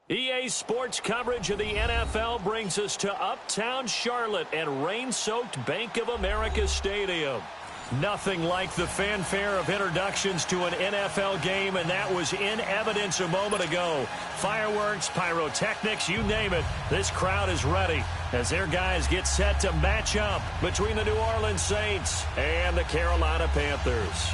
EA Sports coverage of the NFL brings us to Uptown Charlotte at rain-soaked Bank of America Stadium. Nothing like the fanfare of introductions to an NFL game, and that was in evidence a moment ago. Fireworks, pyrotechnics, you name it. This crowd is ready as their guys get set to match up between the New Orleans Saints and the Carolina Panthers.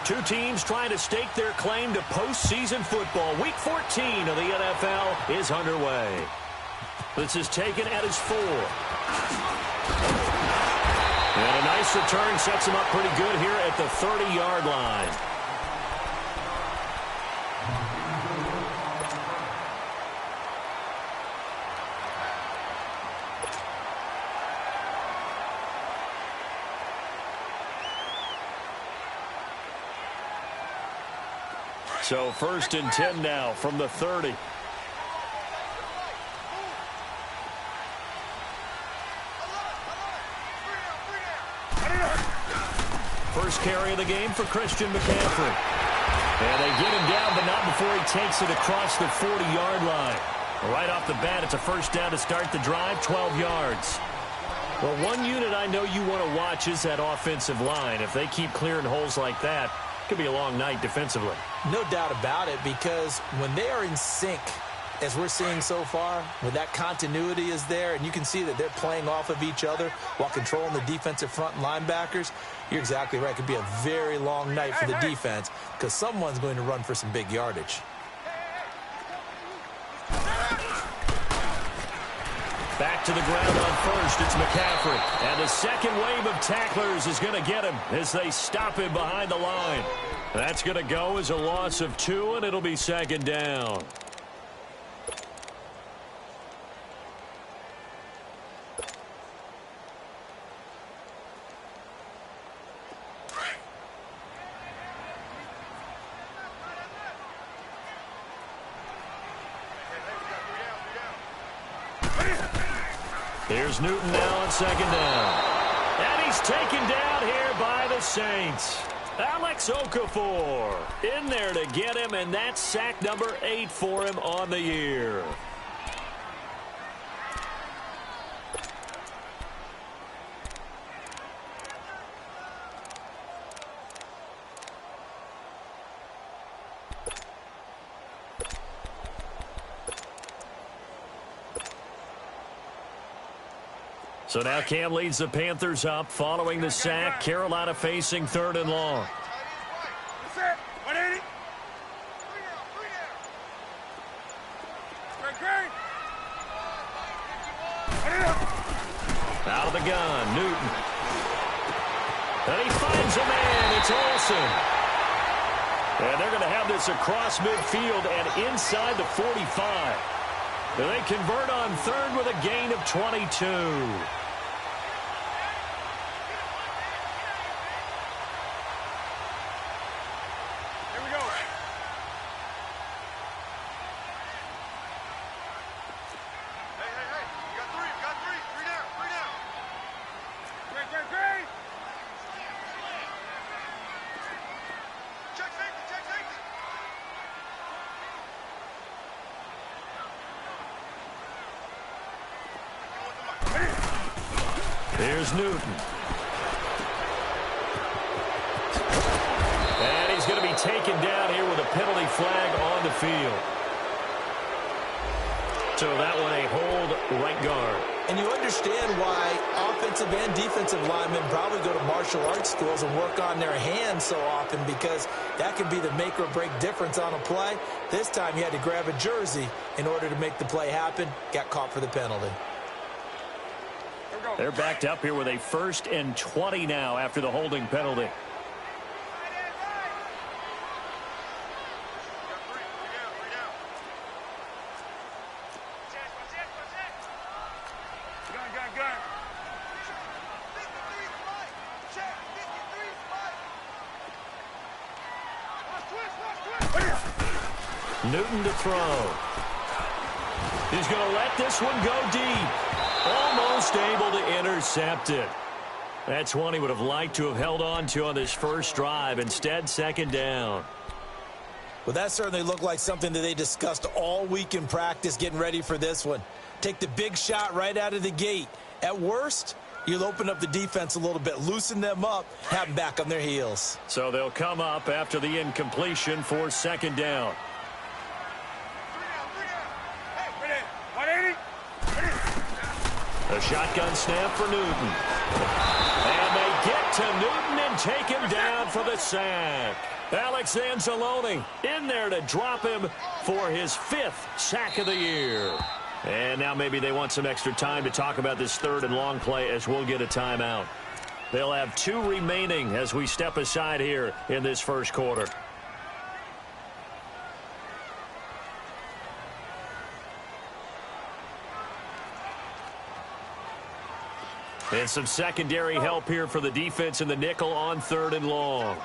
Two teams trying to stake their claim to postseason football. Week 14 of the NFL is underway. This is taken at his 4. And a nice return sets him up pretty good here at the 30-yard line. So 1st and 10 now from the 30. First carry of the game for Christian McCaffrey. And they get him down, but not before he takes it across the 40-yard line. Right off the bat, it's a first down to start the drive, 12 yards. Well, one unit I know you want to watch is that offensive line. If they keep clearing holes like that, it could be a long night defensively. No doubt about it, because when they are in sync, as we're seeing so far, when that continuity is there, and you can see that they're playing off of each other while controlling the defensive front and linebackers, you're exactly right. It could be a very long night for the defense because someone's going to run for some big yardage. Back to the ground on first, it's McCaffrey. And the second wave of tacklers is going to get him as they stop him behind the line. That's going to go as a loss of 2, and it'll be 2nd down. Here's Newton now on 2nd down. And he's taken down here by the Saints. Alex Okafor in there to get him, and that's sack number 8 for him on the year. So now Cam leads the Panthers up following the sack. Carolina facing 3rd and long. Out of the gun, Newton. And he finds a man. It's Olsen. And they're going to have this across midfield and inside the 45. They convert on 3rd with a gain of 22. Here's Newton. And he's going to be taken down here with a penalty flag on the field. So that one a hold right guard. And you understand why offensive and defensive linemen probably go to martial arts schools and work on their hands so often, because that can be the make or break difference on a play. This time you had to grab a jersey in order to make the play happen. Got caught for the penalty. They're backed up here with a 1st and 20 now after the holding penalty. Newton to throw. He's going to let this one go deep. Almost able to intercept it. That's one he would have liked to have held on to on this first drive. Instead, second down. Well, that certainly looked like something that they discussed all week in practice getting ready for this one. Take the big shot right out of the gate. At worst, you'll open up the defense a little bit, loosen them up, have them back on their heels. So they'll come up after the incompletion for second down. A shotgun snap for Newton. And they get to Newton and take him down for the sack. Alex Anzalone in there to drop him for his 5th sack of the year. And now maybe they want some extra time to talk about this 3rd and long play as we'll get a timeout. They'll have 2 remaining as we step aside here in this first quarter. And some secondary help here for the defense in the nickel on 3rd and long.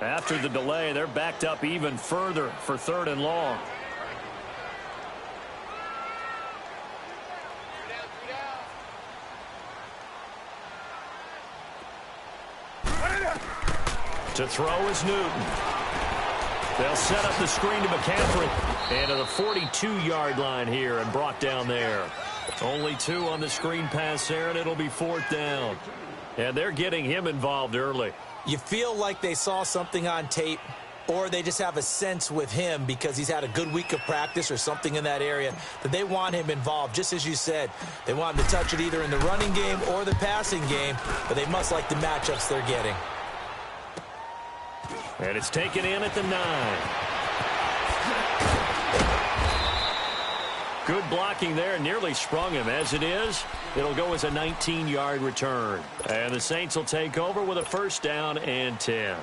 After the delay, they're backed up even further for 3rd and long. To throw is Newton. They'll set up the screen to McCaffrey. And to the 42-yard line here and brought down there. Only 2 on the screen pass there, and it'll be 4th down. And they're getting him involved early. You feel like they saw something on tape, or they just have a sense with him because he's had a good week of practice or something in that area that they want him involved. Just as you said, they want him to touch it either in the running game or the passing game, but they must like the matchups they're getting. And it's taken in at the 9. Good blocking there, nearly sprung him. As it is, it'll go as a 19-yard return. And the Saints will take over with a 1st down and 10.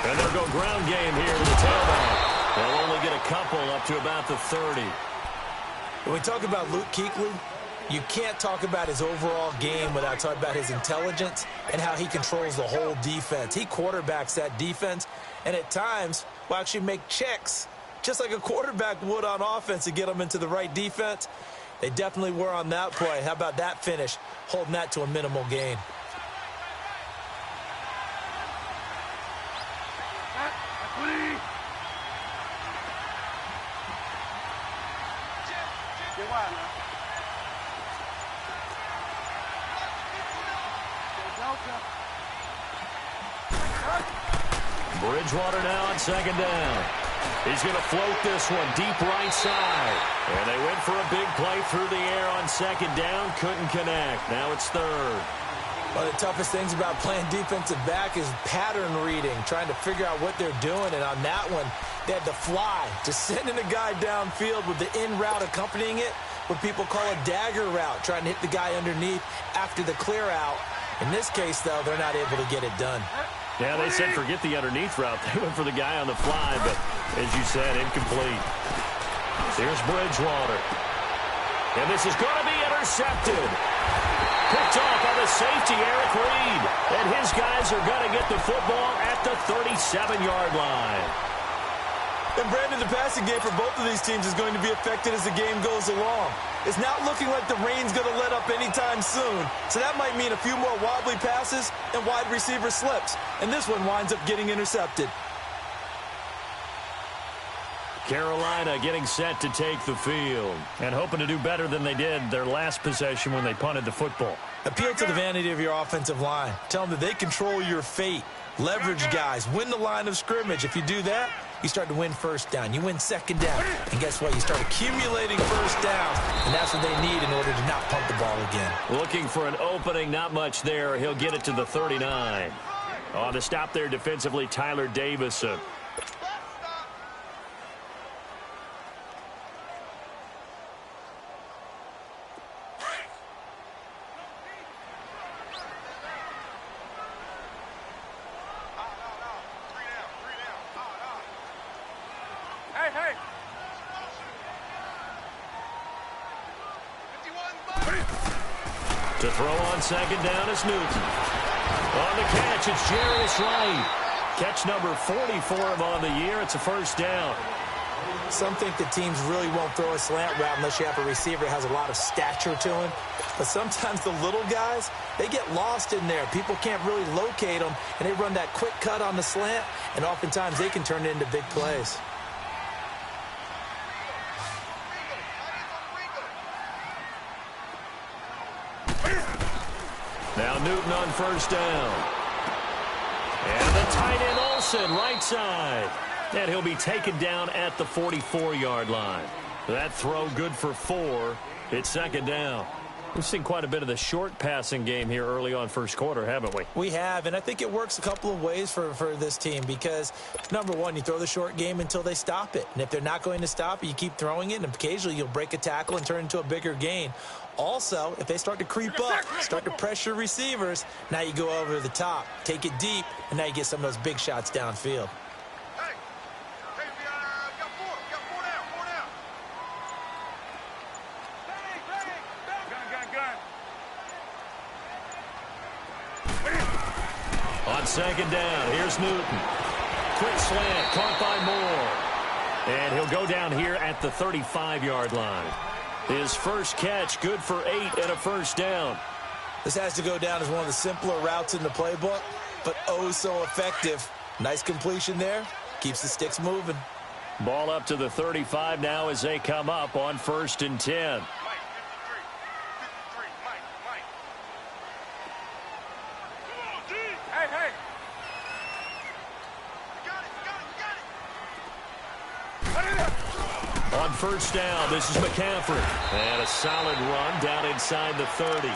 And they'll go ground game here to the tailback. They'll only get a couple up to about the 30. When we talk about Luke Kuechly, you can't talk about his overall game without talking about his intelligence and how he controls the whole defense. He quarterbacks that defense, and at times will actually make checks, just like a quarterback would on offense to get them into the right defense. They definitely were on that play. How about that finish, holding that to a minimal gain? Bridgewater now on 2nd down. He's going to float this one deep right side. And they went for a big play through the air on 2nd down. Couldn't connect. Now it's 3rd. One of the toughest things about playing defensive back is pattern reading, trying to figure out what they're doing. And on that one, they had to fly, just sending a guy downfield with the in route accompanying it, what people call a dagger route, trying to hit the guy underneath after the clear out. In this case, though, they're not able to get it done. Yeah, they said forget the underneath route. They went for the guy on the fly, but as you said, incomplete. Here's Bridgewater. And this is going to be intercepted. Picked off by the safety, Eric Reed. And his guys are going to get the football at the 37-yard line. And, Brandon, the passing game for both of these teams is going to be affected as the game goes along. It's not looking like the rain's going to let up anytime soon. So that might mean a few more wobbly passes and wide receiver slips. And this one winds up getting intercepted. Carolina getting set to take the field and hoping to do better than they did their last possession when they punted the football. Appeal to the vanity of your offensive line. Tell them that they control your fate. Leverage guys. Win the line of scrimmage. If you do that, you start to win first down. You win second down. And guess what? You start accumulating first downs. And that's what they need in order to not punt the ball again. Looking for an opening. Not much there. He'll get it to the 39. On the stop there defensively, Tyler Davison. To throw on second down is Newton. On the catch, it's Jarius Wright. Catch number 40 for him on the year. It's a first down. Some think the teams really won't throw a slant route unless you have a receiver that has a lot of stature to him. But sometimes the little guys, they get lost in there. People can't really locate them, and they run that quick cut on the slant, and oftentimes they can turn it into big plays. Now Newton on first down. And the tight end Olsen, right side. And he'll be taken down at the 44-yard line. That throw good for 4. It's second down. We've seen quite a bit of the short passing game here early on first quarter, haven't we? We have, and I think it works a couple of ways for this team because, number one, you throw the short game until they stop it. And if they're not going to stop it, you keep throwing it, and occasionally you'll break a tackle and turn it into a bigger gain. Also, if they start to creep up, start to pressure receivers, now you go over the top, take it deep, and now you get some of those big shots downfield. On second down, here's Newton. Quick slant, caught by Moore. And he'll go down here at the 35-yard line. His first catch, good for 8 and a first down. This has to go down as one of the simpler routes in the playbook, but oh so effective. Nice completion there. Keeps the sticks moving. Ball up to the 35 now as they come up on 1st and 10. On first down, this is McCaffrey. And a solid run down inside the 30.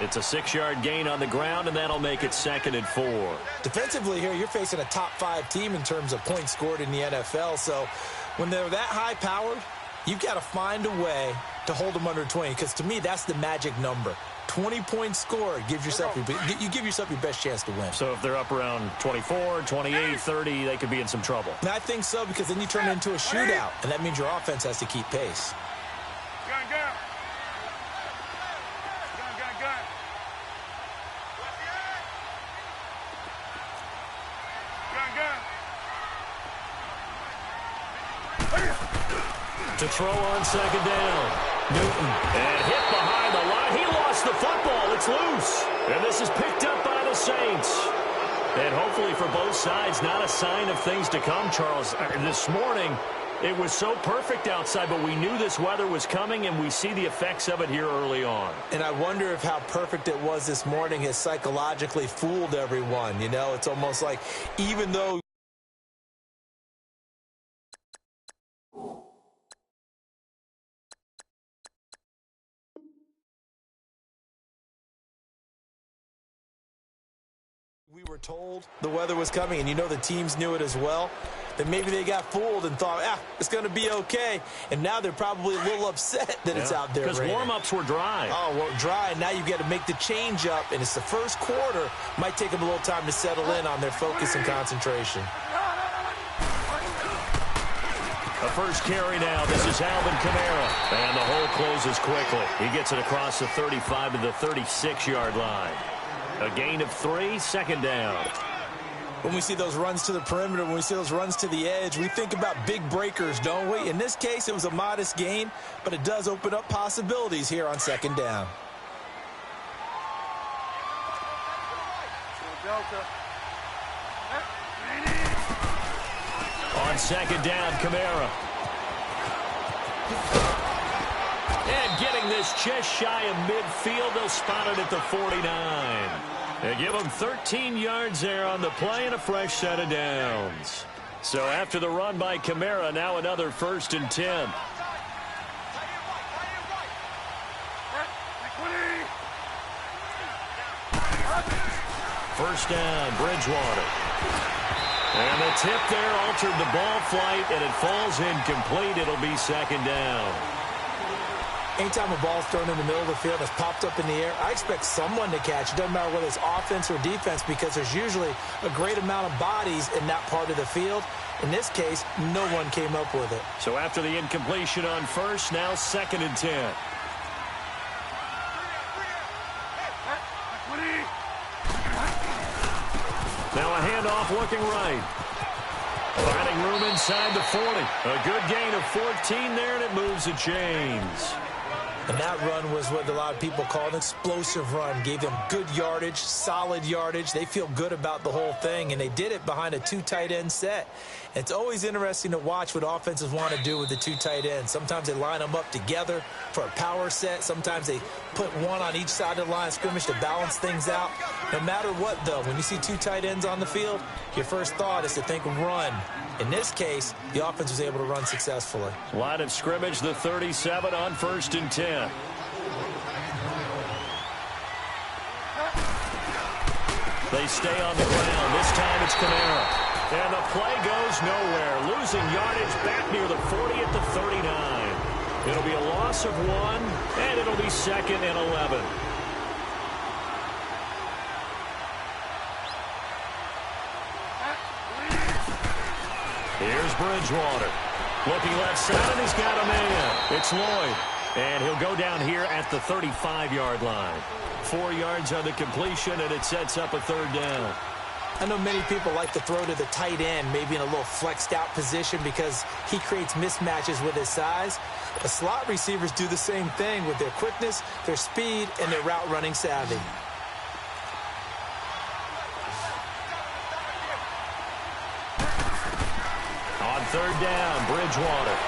It's a 6-yard gain on the ground, and that'll make it 2nd and 4. Defensively here, you're facing a top-5 team in terms of points scored in the NFL. So when they're that high-powered, you've got to find a way to hold them under 20. Because to me, that's the magic number. 20 points scored gives yourself you give yourself your best chance to win. So if they're up around 24, 28, 30, they could be in some trouble. And I think so, because then you turn it into a shootout, and that means your offense has to keep pace. To throw on second down. Newton. And hit behind the line. He lost the football. It's loose. And this is picked up by the Saints. And hopefully for both sides, not a sign of things to come, Charles. This morning, it was so perfect outside, but we knew this weather was coming, and we see the effects of it here early on. And I wonder if how perfect it was this morning has psychologically fooled everyone. You know, it's almost like even though we were told the weather was coming, and you know the teams knew it as well, then maybe they got fooled and thought, it's going to be okay. And now they're probably a little upset that it's out there because warm-ups were dry. Oh, well, dry. Now you've got to make the change up, and it's the first quarter. Might take them a little time to settle in on their focus and concentration. A first carry now. This is Alvin Kamara. And the hole closes quickly. He gets it across the 35 to the 36-yard line. A gain of 3, second down. When we see those runs to the perimeter, when we see those runs to the edge, we think about big breakers, don't we? In this case, it was a modest gain, but it does open up possibilities here on second down. On second down, Kamara. And getting this just shy of midfield, they'll spot it at the 49. They give him 13 yards there on the play and a fresh set of downs. So after the run by Kamara, now another 1st and 10. First down, Bridgewater. And the tip there altered the ball flight, and it falls incomplete. It'll be second down. Anytime a ball's thrown in the middle of the field that's popped up in the air, I expect someone to catch. It doesn't matter whether it's offense or defense, because there's usually a great amount of bodies in that part of the field. In this case, no one came up with it. So after the incompletion on first, now 2nd and 10. Now a handoff looking right. Finding room inside the 40. A good gain of 14 there, and it moves the chains. And that run was what a lot of people call an explosive run. Gave them good yardage, solid yardage. They feel good about the whole thing, and they did it behind a 2 tight end set. It's always interesting to watch what offenses want to do with the 2 tight ends. Sometimes they line them up together for a power set. Sometimes they put one on each side of the line of scrimmage to balance things out. No matter what, though, when you see 2 tight ends on the field, your first thought is to think run. In this case, the offense was able to run successfully. Line of scrimmage, the 37 on 1st and 10. They stay on the ground. This time it's Kamara. And the play goes nowhere. Losing yardage back near the 40 at the 39. It'll be a loss of 1, and it'll be 2nd and 11. Here's Bridgewater. Looking left side, and he's got a man. It's Lloyd. And he'll go down here at the 35-yard line. 4 yards on the completion, and it sets up a 3rd down. I know many people like to throw to the tight end, maybe in a little flexed out position because he creates mismatches with his size. But slot receivers do the same thing with their quickness, their speed, and their route running savvy. On 3rd down, Bridgewater.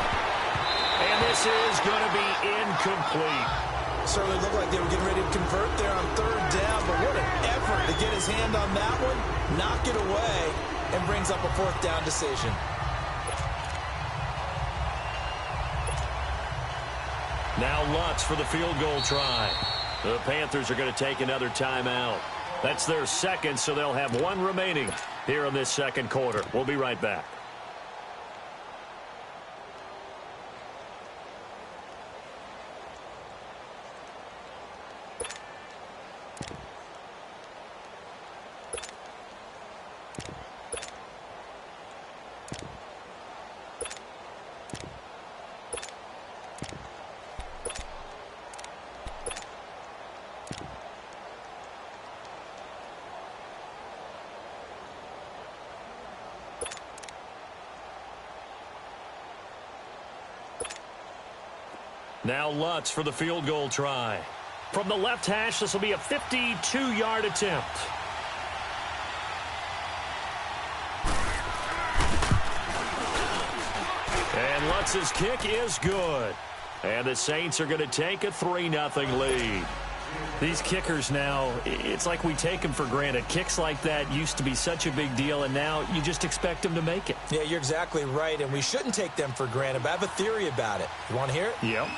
And this is going to be incomplete. Certainly looked like they were getting ready to convert there on 3rd down, but what an effort to get his hand on that one, knock it away, and brings up a 4th down decision. Now Lutz for the field goal try. The Panthers are going to take another timeout. That's their 2nd, so they'll have 1 remaining here in this 2nd quarter. We'll be right back. Now Lutz for the field goal try. From the left hash, this will be a 52-yard attempt. And Lutz's kick is good. And the Saints are going to take a 3-0 lead. These kickers now, it's like we take them for granted. Kicks like that used to be such a big deal, and now you just expect them to make it. Yeah, you're exactly right, and we shouldn't take them for granted, but I have a theory about it. You want to hear it? Yep.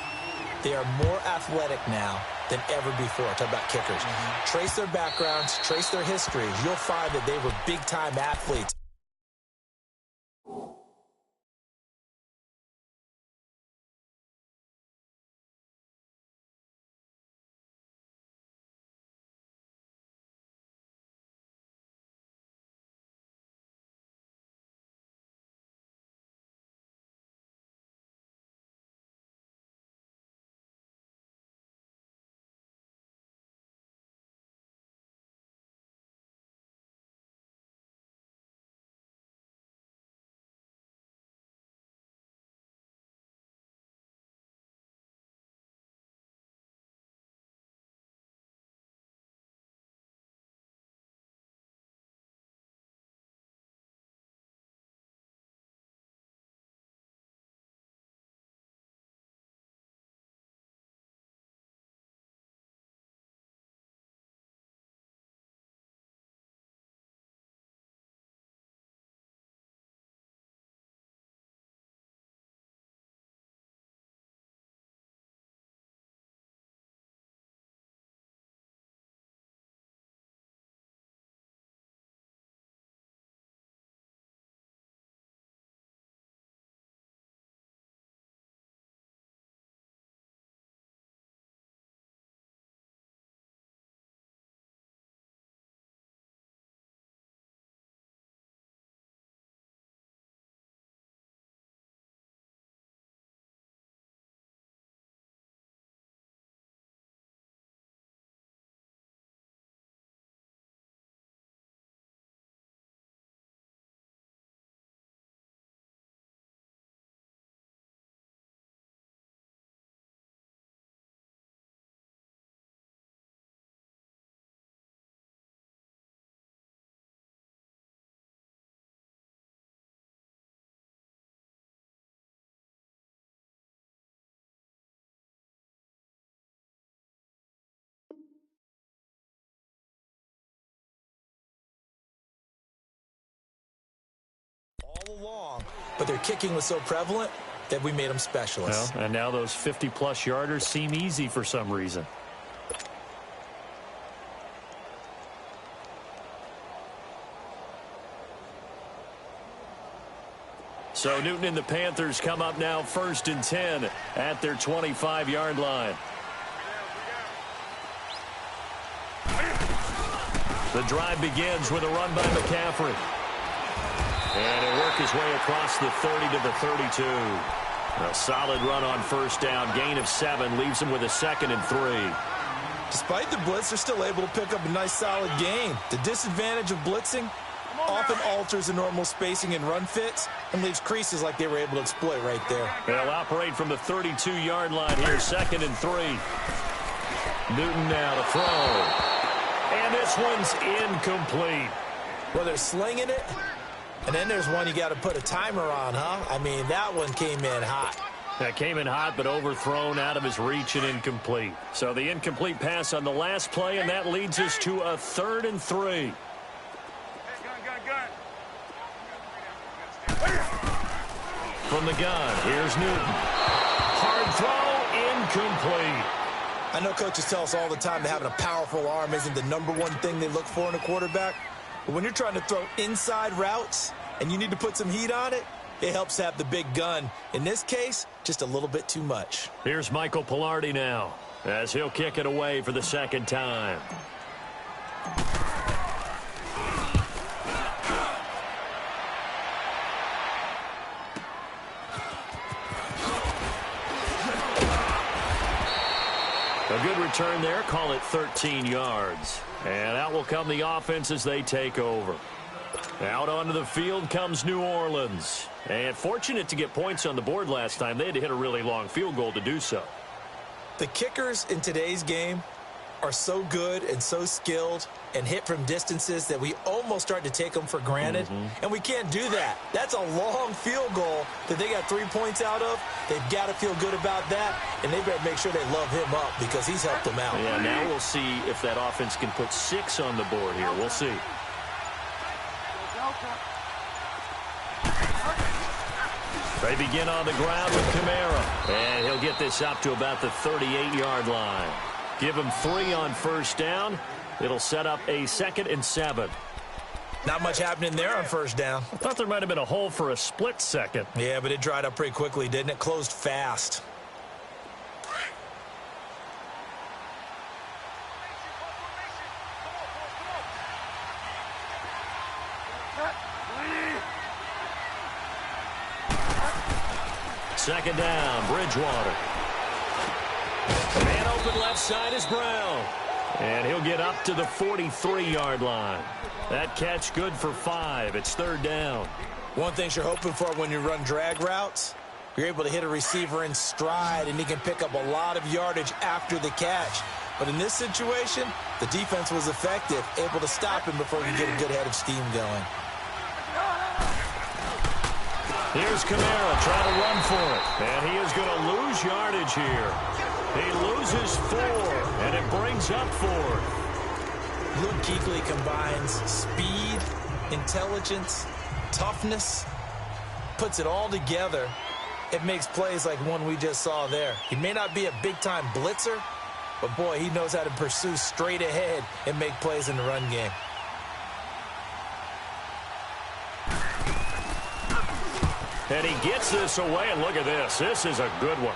They are more athletic now than ever before. Talk about kickers. Trace their backgrounds, trace their histories. You'll find that they were big-time athletes. long, but their kicking was so prevalent that we made them specialists. Well, and now those 50-plus yarders seem easy for some reason. So Newton and the Panthers come up now 1st and 10 at their 25-yard line. The drive begins with a run by McCaffrey. And he'll work his way across the 30 to the 32. A solid run on 1st down. Gain of 7 leaves him with a 2nd and 3. Despite the blitz, they're still able to pick up a nice solid gain. The disadvantage of blitzing often alters the normal spacing and run fits and leaves creases like they were able to exploit right there. They'll operate from the 32-yard line here, 2nd and 3. Newton now to throw. And this one's incomplete. Well, they're slinging it, and then there's one you got to put a timer on, huh? I mean, that one came in hot. That came in hot, but overthrown out of his reach and incomplete. So the incomplete pass on the last play, and that leads us to a 3rd and 3. From the gun, here's Newton. Hard throw, incomplete. I know coaches tell us all the time that having a powerful arm isn't the #1 thing they look for in a quarterback. But when you're trying to throw inside routes and you need to put some heat on it, it helps have the big gun. In this case, just a little bit too much. Here's Michael Pilardi now as he'll kick it away for the 2nd time. A good return there, call it 13 yards. And out will come the offense as they take over. Out onto the field comes New Orleans. And fortunate to get points on the board last time. They had to hit a really long field goal to do so. The kickers in today's game are so good and so skilled and hit from distances that we almost start to take them for granted. And we can't do that. That's a long field goal that they got 3 points out of. They've got to feel good about that, and they better make sure they love him up because he's helped them out. Yeah, now we'll see if that offense can put 6 on the board here. We'll see. They begin on the ground with Kamara, and he'll get this up to about the 38-yard line. Give him 3 on 1st down. It'll set up a 2nd and 7. Not much happening there on 1st down. I thought there might have been a hole for a split second. Yeah, but it dried up pretty quickly, didn't it? Closed fast. Second down, Bridgewater. Man open left side is Brown. And he'll get up to the 43-yard line. That catch good for 5. It's 3rd down. One thing you're hoping for when you run drag routes, you're able to hit a receiver in stride, and he can pick up a lot of yardage after the catch. But in this situation, the defense was effective, able to stop him before he could get a good head of steam going. Here's Kamara trying to run for it. And he is going to lose yardage here. He loses 4, and it brings up 4. Luke Kuechly combines speed, intelligence, toughness, puts it all together. It makes plays like one we just saw there. He may not be a big-time blitzer, but, boy, he knows how to pursue straight ahead and make plays in the run game. And he gets this away, and look at this. This is a good one.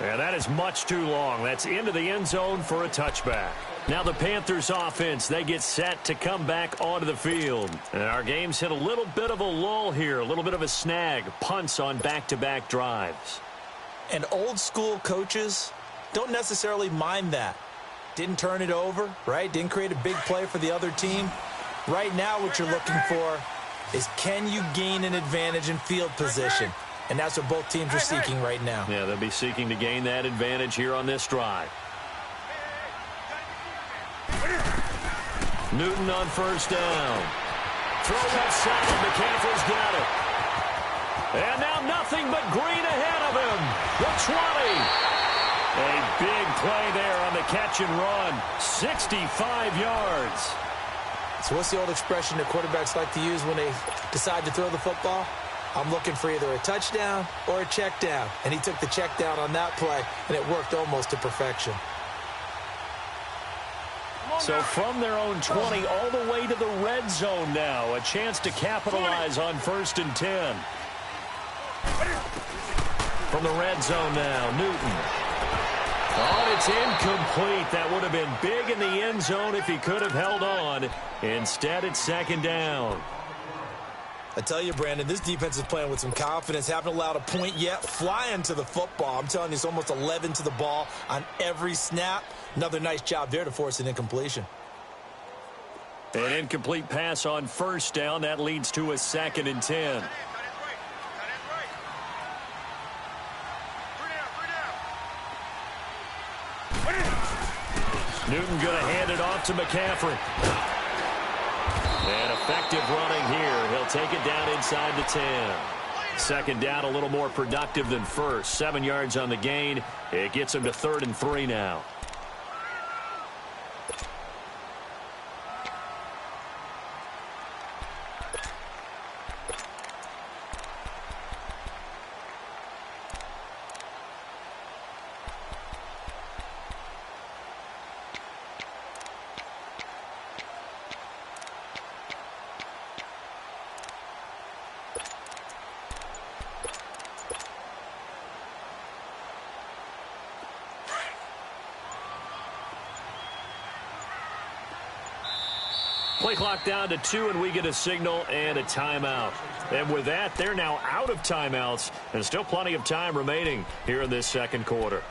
And that is much too long. That's into the end zone for a touchback. Now the Panthers offense, they get set to come back onto the field. And our game's hit a little bit of a lull here, a little bit of a snag, punts on back-to-back drives. And old-school coaches don't necessarily mind that. Didn't turn it over, right? Didn't create a big play for the other team. Right now what you're looking for is can you gain an advantage in field position? And that's what both teams are seeking right now. Yeah, they'll be seeking to gain that advantage here on this drive. Newton on 1st down. Throw left side, McCaffrey's got it. And now nothing but green ahead of him. The 20. A big play there on the catch and run. 65 yards. So what's the old expression that quarterbacks like to use when they decide to throw the football? I'm looking for either a touchdown or a check down. And he took the check down on that play, and it worked almost to perfection. So from their own 20 all the way to the red zone now. A chance to capitalize on 1st and 10. From the red zone now, Newton. Oh, it's incomplete. That would have been big in the end zone if he could have held on. Instead, it's 2nd down. I tell you, Brandon, this defense is playing with some confidence. Haven't allowed a point yet. Flying to the football. I'm telling you, it's almost 11 to the ball on every snap. Another nice job there to force an incompletion. An incomplete pass on 1st down. That leads to a 2nd and 10. Newton going to hand it off to McCaffrey. And effective running here. He'll take it down inside the 10. 2nd down, a little more productive than 1st. 7 yards on the gain. It gets him to 3rd and 3 now. Play clock down to 2, and we get a signal and a timeout. And with that, they're now out of timeouts, and still plenty of time remaining here in this 2nd quarter.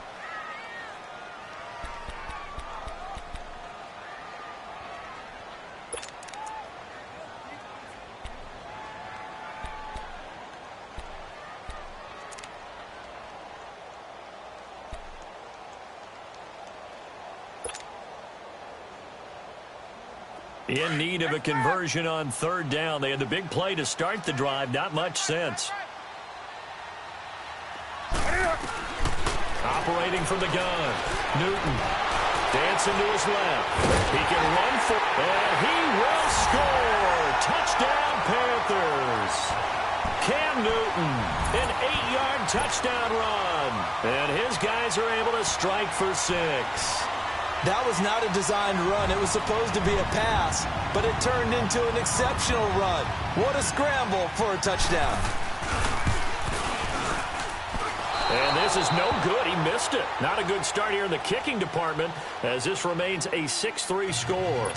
In need of a conversion on 3rd down. They had the big play to start the drive. Not much sense. Operating from the gun. Newton dancing to his left. He can run for, and he will score. Touchdown, Panthers. Cam Newton, an 8-yard touchdown run. And his guys are able to strike for 6. That was not a designed run. It was supposed to be a pass, but it turned into an exceptional run. What a scramble for a touchdown. And this is no good. He missed it. Not a good start here in the kicking department as this remains a 6-3 score.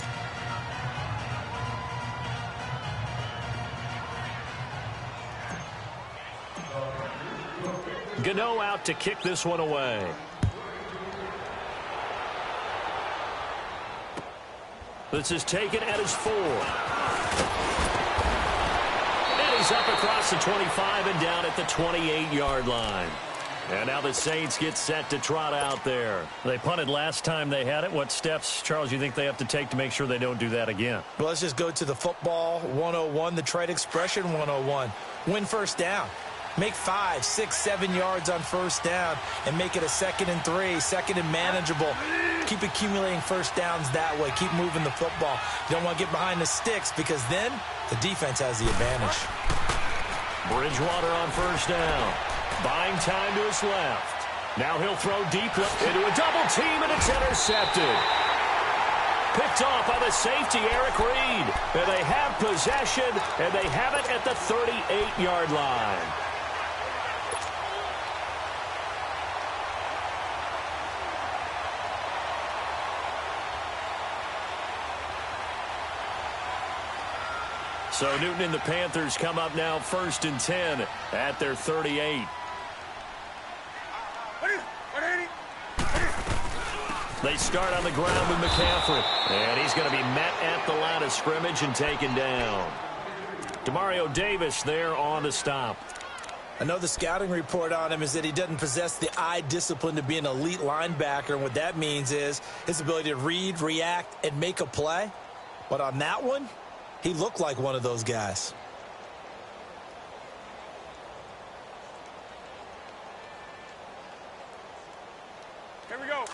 Gano out to kick this one away. This is taken at his 4. And he's up across the 25 and down at the 28-yard line. And now the Saints get set to trot out there. They punted last time they had it. What steps, Charles, you think they have to take to make sure they don't do that again? Well, let's just go to the football 101, the trade expression 101. Win 1st down. Make 5, 6, 7 yards on 1st down and make it a 2nd and 3, 2nd and manageable. Keep accumulating 1st downs that way. Keep moving the football. You don't want to get behind the sticks because then the defense has the advantage. Bridgewater on 1st down. Buying time to his left. Now he'll throw deep into a double team, and it's intercepted. Picked off by the safety, Eric Reed. And they have possession, and they have it at the 38-yard line. So Newton and the Panthers come up now 1st and 10 at their 38. They start on the ground with McCaffrey. And he's going to be met at the line of scrimmage and taken down. Demario Davis there on the stop. I know the scouting report on him is that he doesn't possess the eye discipline to be an elite linebacker. And what that means is his ability to read, react, and make a play. But on that one, he looked like one of those guys. Here we go.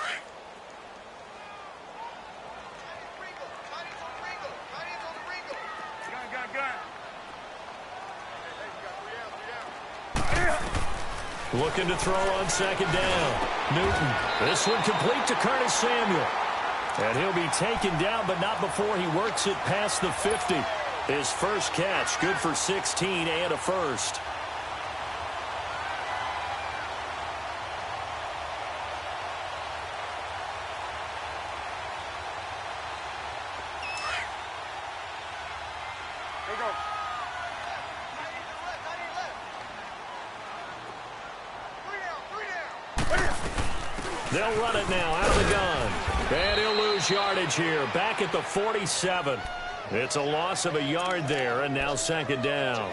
Looking to throw on second down. Newton. This one complete to Curtis Samuel. And he'll be taken down, but not before he works it past the 50. His first catch, good for 16 and a first. They'll run it now out of the gun. And he'll lose yardage here. Back at the 47. It's a loss of a yard there, and now second down.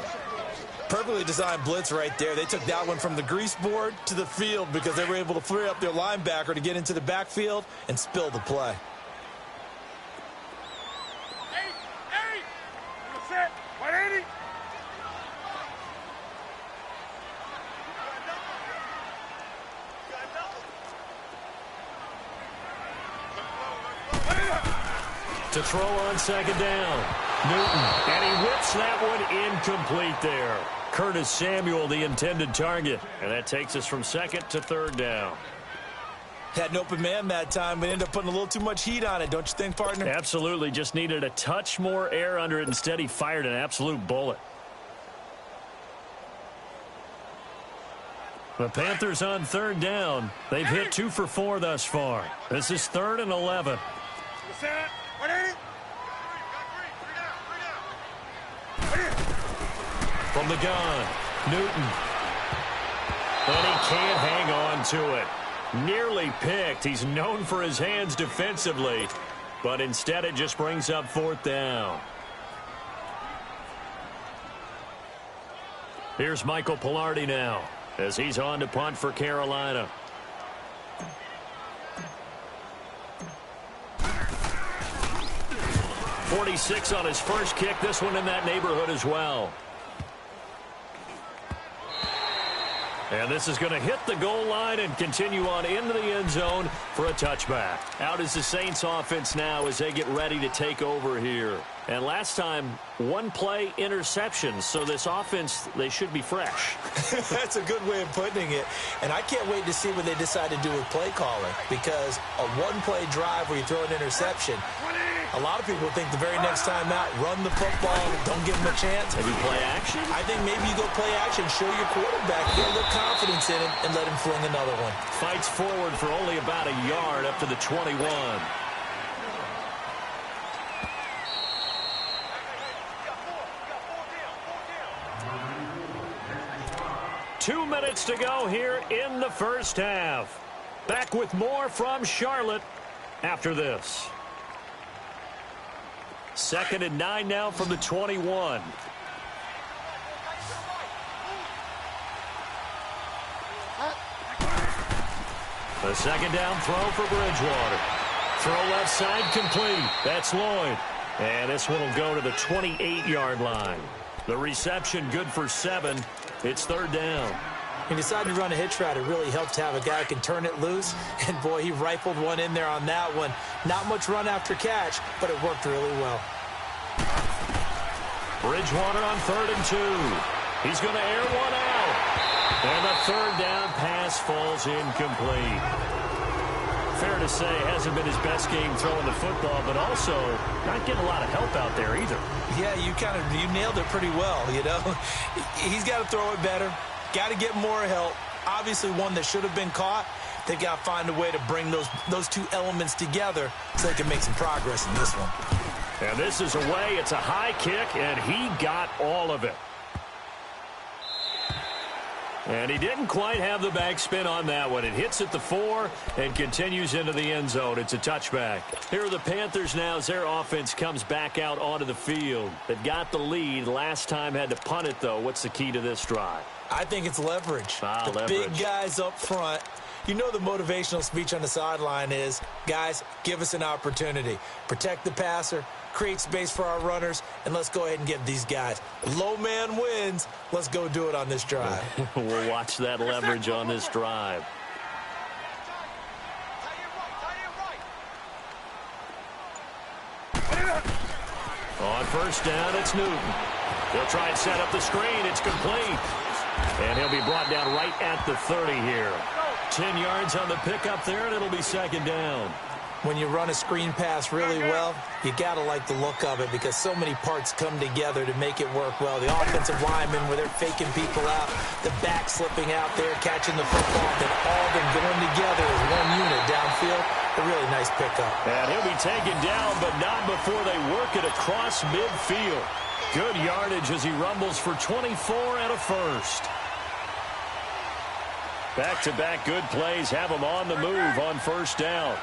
Perfectly designed blitz right there. They took that one from the grease board to the field because they were able to free up their linebacker to get into the backfield and spill the play. Set. 180. To throw on second down. Newton. And he whips that one incomplete there. Curtis Samuel, the intended target. And that takes us from second to third down. Had an open man that time, but ended up putting a little too much heat on it, don't you think, partner? Absolutely. Just needed a touch more air under it. Instead, he fired an absolute bullet. The Panthers on third down. They've hit 2 for 4 thus far. This is 3rd and 11. Set. 180. From the gun, Newton. And he can't hang on to it. Nearly picked. He's known for his hands defensively, but instead it just brings up 4th down. Here's Michael Pilardi now as he's on to punt for Carolina. .46 on his first kick. This one in that neighborhood as well. And this is going to hit the goal line and continue on into the end zone for a touchback. Out is the Saints offense now as they get ready to take over here. And last time, 1 play interception. So this offense, they should be fresh. That's a good way of putting it. And I can't wait to see what they decide to do with play calling. Because a 1-play drive where you throw an interception, a lot of people think the very next time out, run the football, don't give them a chance. Maybe play action? I think maybe you go play action, show your quarterback, get a little confidence in it, and let him fling another one. Fights forward for only about a yard up to the 21. Two minutes to go here in the first half. Back with more from Charlotte after this. 2nd and 9 now from the 21. The second down throw for Bridgewater. Throw left side complete. That's Lloyd. And this one will go to the 28-yard line. The reception good for 7. It's 3rd down. He decided to run a hitch route. It really helped to have a guy who can turn it loose. And, boy, he rifled one in there on that one. Not much run after catch, but it worked really well. Bridgewater on 3rd and 2. He's going to air one out. And the 3rd down pass falls incomplete. Fair to say, hasn't been his best game throwing the football, but also not getting a lot of help out there either. Yeah, you nailed it pretty well, you know. He's got to throw it better. Got to get more help. Obviously one that should have been caught. They've got to find a way to bring those two elements together so they can make some progress in this one. And this is away. It's a high kick, and he got all of it. And he didn't quite have the backspin on that one. It hits at the 4 and continues into the end zone. It's a touchback. Here are the Panthers now as their offense comes back out onto the field. They've got the lead. Last time had to punt it, though. What's the key to this drive? I think it's leverage. Leverage. Big guys up front. You know the motivational speech on the sideline is, guys, give us an opportunity. Protect the passer, create space for our runners, and let's go ahead and get these guys. Low man wins. Let's go do it on this drive. We'll watch that leverage on this drive. On 1st down, it's Newton. He'll try and set up the screen. It's complete. And he'll be brought down right at the 30 here. 10 yards on the pickup there, and it'll be second down. When you run a screen pass really well, you got to like the look of it because so many parts come together to make it work well. The offensive linemen, where they're faking people out, the back slipping out there, catching the football, and all of them going together as one unit downfield. A really nice pickup. And he'll be taken down, but not before they work it across midfield. Good yardage as he rumbles for 24 and a first. Back-to-back good plays have him on the move on first down.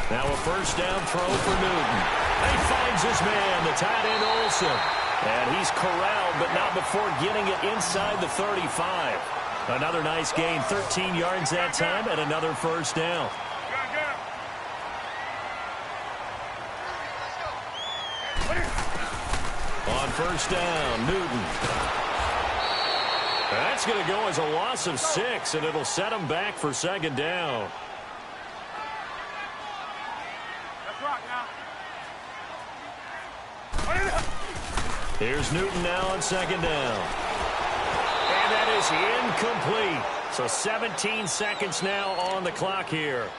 Now a first down throw for Newton. He finds his man, the tight end Olsen. And he's corralled, but not before getting it inside the 35. Another nice gain, 13 yards that time, and another first down. On first down, Newton. That's going to go as a loss of 6, and it'll set him back for second down. Here's Newton now on second down. And that is incomplete. So 17 seconds now on the clock here.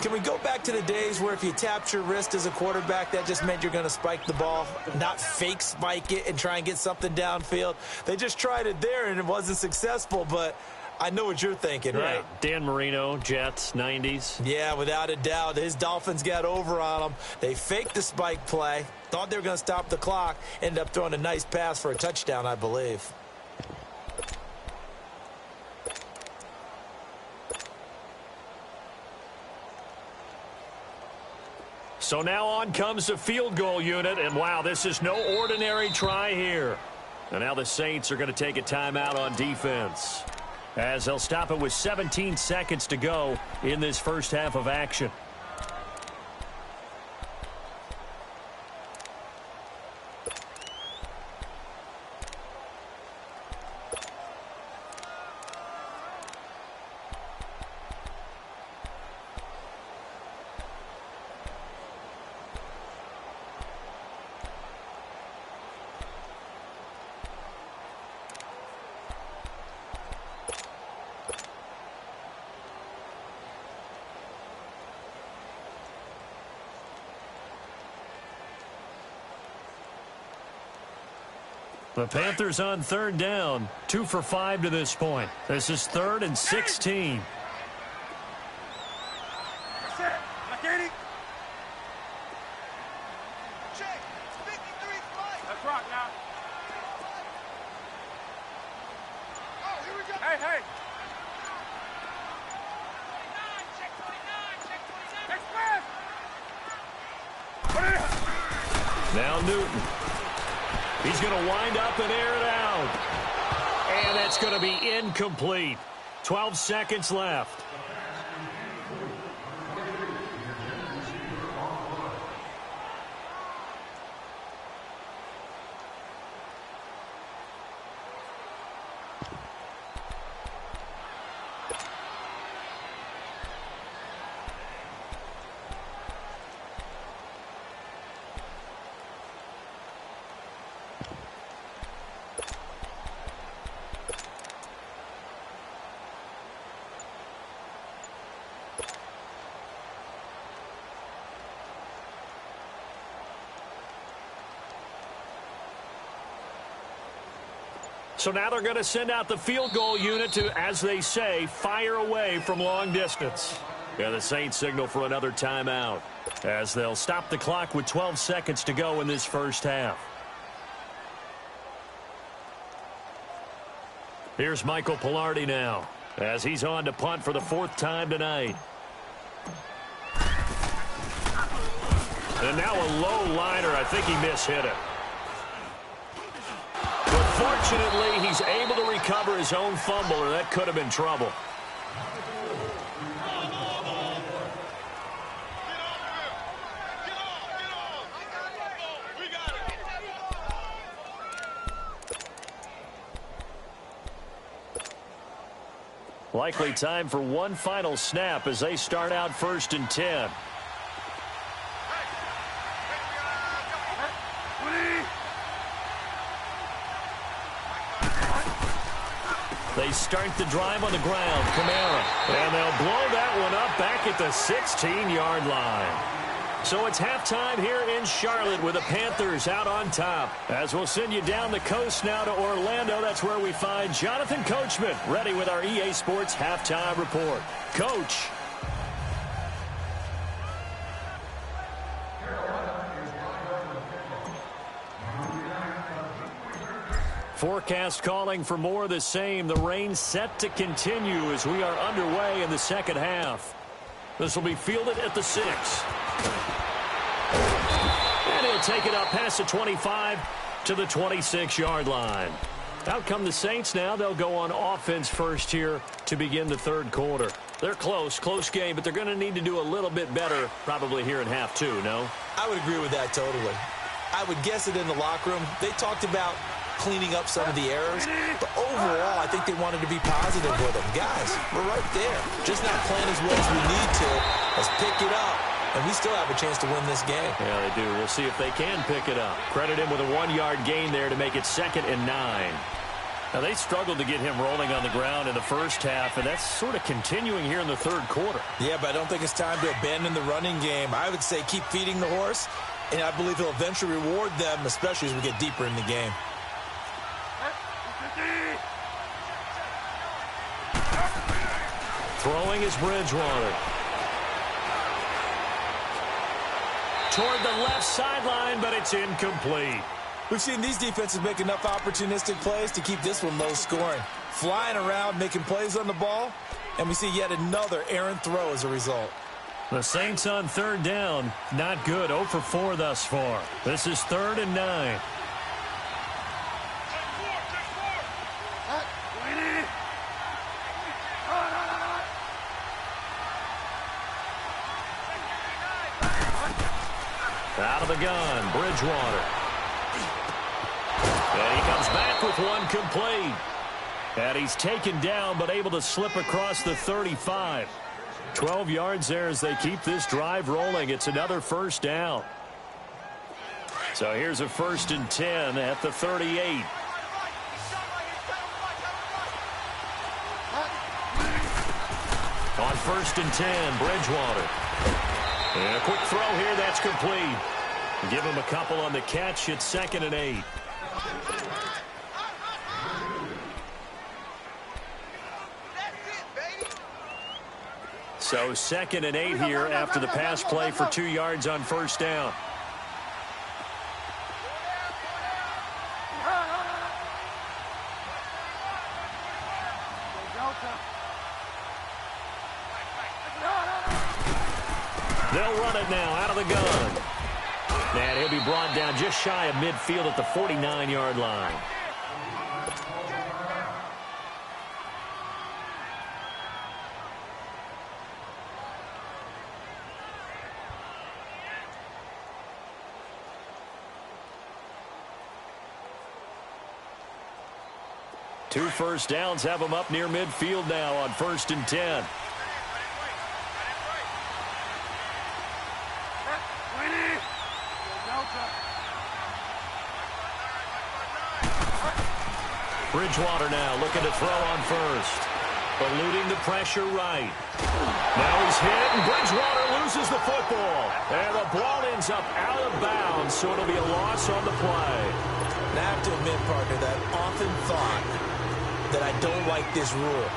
Can we go back to the days where if you tapped your wrist as a quarterback, that just meant you're going to spike the ball, not fake spike it and try and get something downfield? They just tried it there, and it wasn't successful, but I know what you're thinking, right? Dan Marino, Jets, 90s. Yeah, without a doubt. His Dolphins got over on them. They faked the spike play, thought they were going to stop the clock, ended up throwing a nice pass for a touchdown, I believe. So now on comes the field goal unit, and wow, this is no ordinary try here. And now the Saints are going to take a timeout on defense, as they'll stop it with 17 seconds to go in this first half of action. The Panthers on third down, 2 for 5 to this point. This is 3rd and 16. Let's rock now. Oh, here we go. Hey, hey. Now Newton. He's going to wind up and air it out. And that's going to be incomplete. 12 seconds left. So now they're going to send out the field goal unit to, as they say, fire away from long distance. Yeah, the Saints signal for another timeout, as they'll stop the clock with 12 seconds to go in this first half. Here's Michael Pilardi now, as he's on to punt for the 4th time tonight. And now a low liner. I think he mishit it. Fortunately, he's able to recover his own fumble, or that could have been trouble. Likely time for one final snap as they start out 1st and 10. They start the drive on the ground. Kamara. And they'll blow that one up back at the 16-yard line. So it's halftime here in Charlotte with the Panthers out on top. As we'll send you down the coast now to Orlando, that's where we find Jonathan Coachman ready with our EA Sports Halftime Report. Coach. Forecast calling for more of the same. The rain set to continue as we are underway in the second half. This will be fielded at the 6. And he'll take it up past the 25 to the 26-yard line. Out come the Saints now. They'll go on offense first here to begin the third quarter. They're close game, but they're going to need to do a little bit better probably here in half 2, no? I would agree with that totally. I would guess it in the locker room. They talked about cleaning up some of the errors, but overall, I think they wanted to be positive with them. Guys, we're right there. Just not playing as well as we need to. Let's pick it up, and we still have a chance to win this game. Yeah, they do. We'll see if they can pick it up. Credit him with a 1-yard gain there to make it 2nd and 9. Now, they struggled to get him rolling on the ground in the first half, and that's sort of continuing here in the third quarter. Yeah, but I don't think it's time to abandon the running game. I would say keep feeding the horse, and I believe he'll eventually reward them, especially as we get deeper in the game. Throwing is Bridgewater. Toward the left sideline, but it's incomplete. We've seen these defenses make enough opportunistic plays to keep this one low scoring. Flying around, making plays on the ball, and we see yet another errant throw as a result. The Saints on third down. Not good. 0 for 4 thus far. This is 3rd and 9. Out of the gun, Bridgewater. And he comes back with one complete. And he's taken down, but able to slip across the 35. 12 yards there as they keep this drive rolling. It's another first down. So here's a 1st and 10 at the 38. On 1st and 10, Bridgewater. And a quick throw here, that's complete. Give him a couple on the catch. It's 2nd and 8. So 2nd and 8 here after the pass play for 2 yards on first down. They'll run it now out of the gun. And he'll be brought down just shy of midfield at the 49-yard line. Two first downs have them up near midfield now on 1st and 10. Bridgewater now looking to throw on first. Eluding the pressure right. Now he's hit, and Bridgewater loses the football. And the ball ends up out of bounds, so it'll be a loss on the play. And I have to admit, partner, that I often thought that I don't like this rule,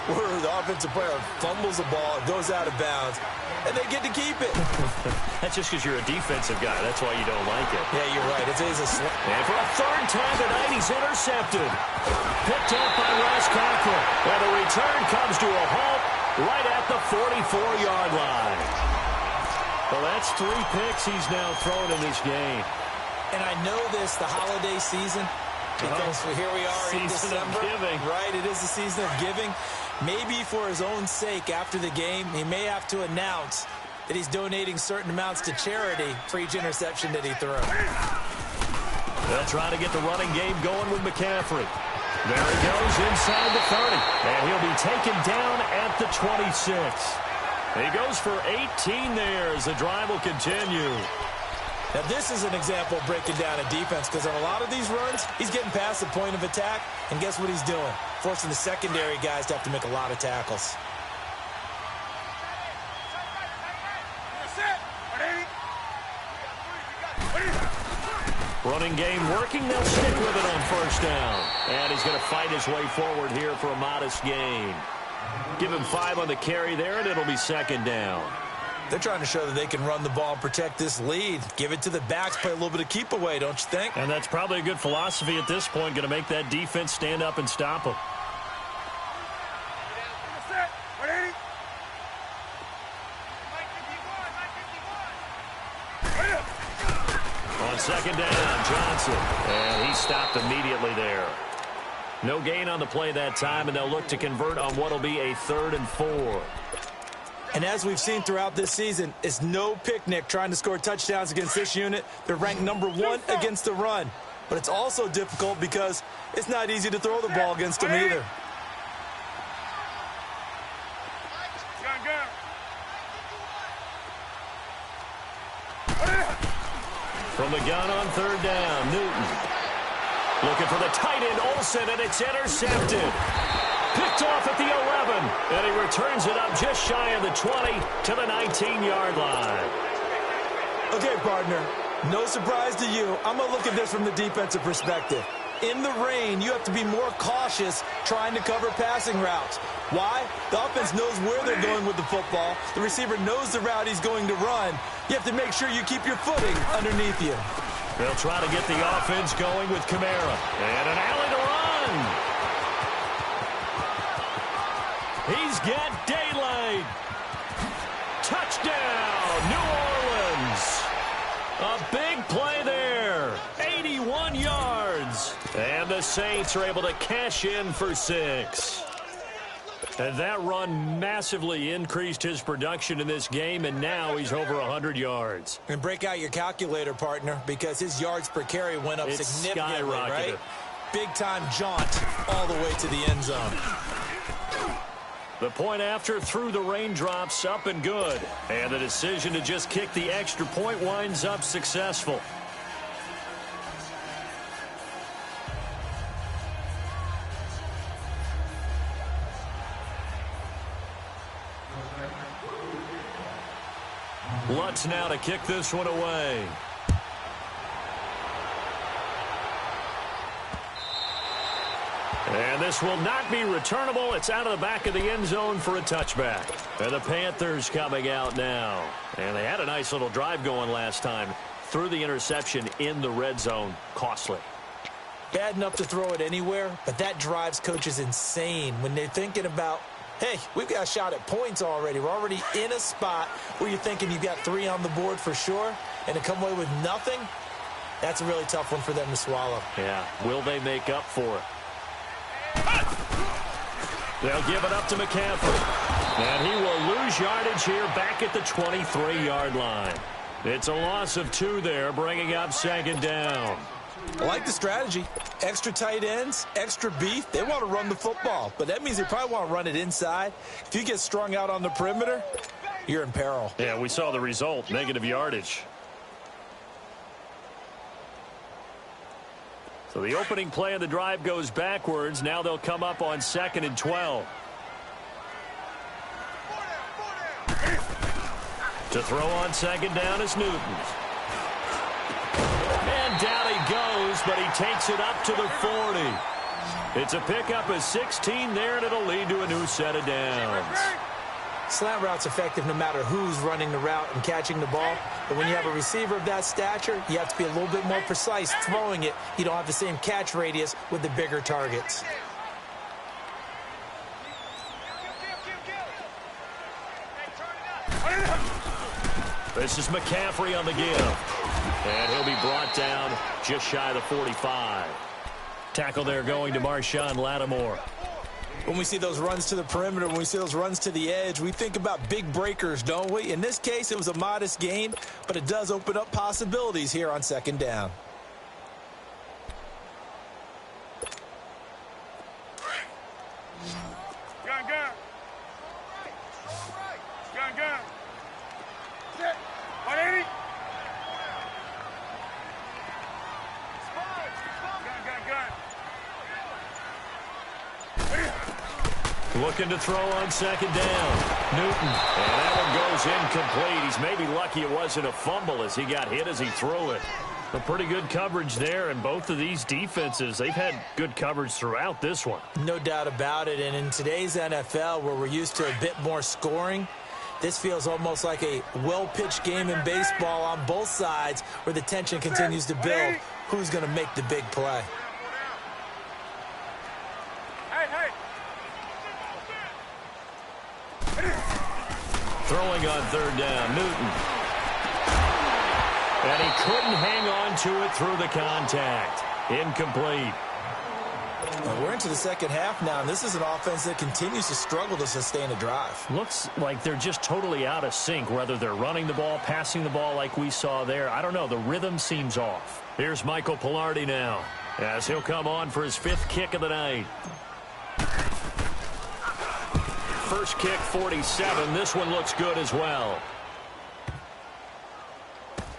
where the offensive player fumbles the ball, it goes out of bounds, and they get to keep it. That's just because you're a defensive guy. That's why you don't like it. Yeah, you're right. It is a slip. And for a 3rd time tonight, he's intercepted. Picked up by Ross Cochran. And the return comes to a halt right at the 44-yard line. Well, that's 3 picks he's now thrown in this game. And I know this, the holiday season, because here we are in December. Giving. Right, it is the season of giving. Maybe for his own sake after the game, he may have to announce that he's donating certain amounts to charity for each interception that he threw. They'll try to get the running game going with McCaffrey. There he goes inside the 30. And he'll be taken down at the 26. He goes for 18 there as the drive will continue. Now, this is an example of breaking down a defense because on a lot of these runs, he's getting past the point of attack, and guess what he's doing? Forcing the secondary guys to have to make a lot of tackles. Running game working. They'll stick with it on first down. And he's going to fight his way forward here for a modest gain. Give him 5 on the carry there, and it'll be second down. They're trying to show that they can run the ball and protect this lead. Give it to the backs, play a little bit of keep away, don't you think? And that's probably a good philosophy at this point, going to make that defense stand up and stop them. On second down, Johnson. And he stopped immediately there. No gain on the play that time, and they'll look to convert on what will be a 3rd and 4. And as we've seen throughout this season, it's no picnic trying to score touchdowns against this unit. They're ranked number 1 against the run. But it's also difficult because it's not easy to throw the ball against them either. From the gun on 3rd down, Newton. Looking for the tight end, Olsen, and it's intercepted. Picked off at the 11, and he returns it up just shy of the 20 to the 19-yard line. Okay, partner, no surprise to you. I'm going to look at this from the defensive perspective. In the rain, you have to be more cautious trying to cover passing routes. Why? The offense knows where they're going with the football. The receiver knows the route he's going to run. You have to make sure you keep your footing underneath you. They'll try to get the offense going with Kamara. And an alley to run. He's got daylight. Touchdown, New Orleans. A big play there. 81 yards. And the Saints are able to cash in for 6. And that run massively increased his production in this game, and now he's over 100 yards. And break out your calculator, partner, because his yards per carry went up significantly, right? Big-time jaunt all the way to the end zone. The point after through the raindrops, up and good. And the decision to just kick the extra point winds up successful. Lutz now to kick this one away. And this will not be returnable. It's out of the back of the end zone for a touchback. And the Panthers coming out now. And they had a nice little drive going last time. Threw the interception in the red zone. Costly. Bad enough to throw it anywhere, but that drives coaches insane when they're thinking about, hey, we've got a shot at points already. We're already in a spot where you're thinking you've got 3 on the board for sure, and to come away with nothing, that's a really tough one for them to swallow. Yeah, will they make up for it? They'll give it up to McCaffrey. And he will lose yardage here back at the 23-yard line. It's a loss of 2 there, bringing up second down. I like the strategy. Extra tight ends, extra beef. They want to run the football, but that means they probably want to run it inside. If you get strung out on the perimeter, you're in peril. Yeah, we saw the result, negative yardage. So the opening play of the drive goes backwards. Now they'll come up on 2nd and 12. To throw on second down is Newton. And down he goes, but he takes it up to the 40. It's a pickup of 16 there, and it'll lead to a new set of downs. Slant route's effective no matter who's running the route and catching the ball. But when you have a receiver of that stature, you have to be a little bit more precise throwing it. You don't have the same catch radius with the bigger targets. This is McCaffrey on the give. And he'll be brought down just shy of the 45. Tackle there going to Marshawn Lattimore. When we see those runs to the perimeter, when we see those runs to the edge, we think about big breakers, don't we? In this case, it was a modest gain, but it does open up possibilities here on second down. Gun. Gun. Set. 180. Looking to throw on second down. Newton. And that one goes incomplete. He's maybe lucky it wasn't a fumble as he got hit as he threw it. A pretty good coverage there, and both of these defenses, they've had good coverage throughout this one. No doubt about it, and in today's NFL, where we're used to a bit more scoring, this feels almost like a well-pitched game in baseball on both sides where the tension continues to build. Who's going to make the big play? Throwing on third down, Newton. And he couldn't hang on to it through the contact. Incomplete. Well, we're into the second half now, and this is an offense that continues to struggle to sustain a drive. Looks like they're just totally out of sync, whether they're running the ball, passing the ball like we saw there. I don't know. The rhythm seems off. Here's Michael Pilardi now as he'll come on for his 5th kick of the night. First kick, 47. This one looks good as well.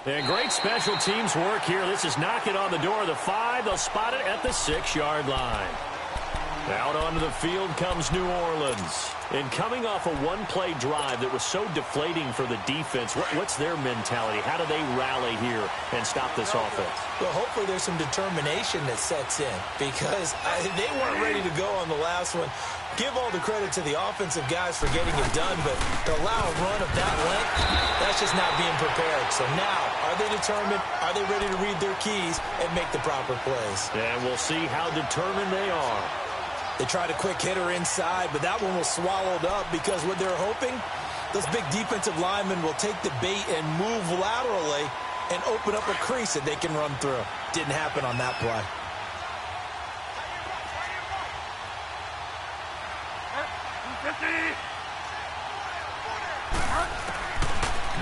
And great special teams work here. This is knocking on the door of the 5. They'll spot it at the 6-yard line. Out onto the field comes New Orleans. And coming off a one-play drive that was so deflating for the defense, what's their mentality? How do they rally here and stop this offense? Well, hopefully there's some determination that sets in because they weren't ready to go on the last one. Give all the credit to the offensive guys for getting it done, but to allow a run of that length, that's just not being prepared. So now, are they determined? Are they ready to read their keys and make the proper plays? And we'll see how determined they are. They tried a quick hitter inside, but that one was swallowed up because what they're hoping, those big defensive linemen will take the bait and move laterally and open up a crease that they can run through. Didn't happen on that play.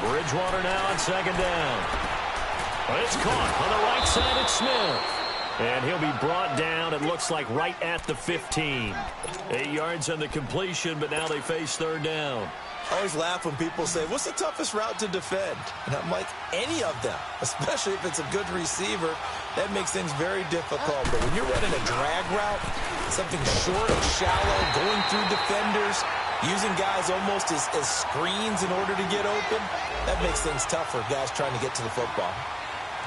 Bridgewater now on second down. But it's caught on the right side. It's Smith. And he'll be brought down, it looks like, right at the 15. 8 yards on the completion, but now they face third down. I always laugh when people say, what's the toughest route to defend? And I'm like, any of them, especially if it's a good receiver. That makes things very difficult. But when you're running a drag route, something short and shallow, going through defenders, using guys almost as screens in order to get open, that makes things tough for guys trying to get to the football.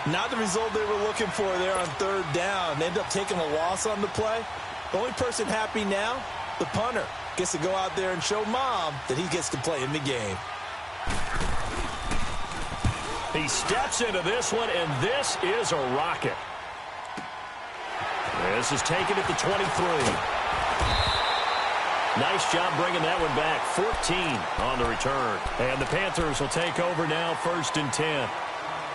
Not the result they were looking for there on third down. They end up taking a loss on the play. The only person happy now, the punter, gets to go out there and show mom that he gets to play in the game. He steps into this one, and this is a rocket. This is taken at the 23. Nice job bringing that one back. 14 on the return. And the Panthers will take over now, 1st and 10.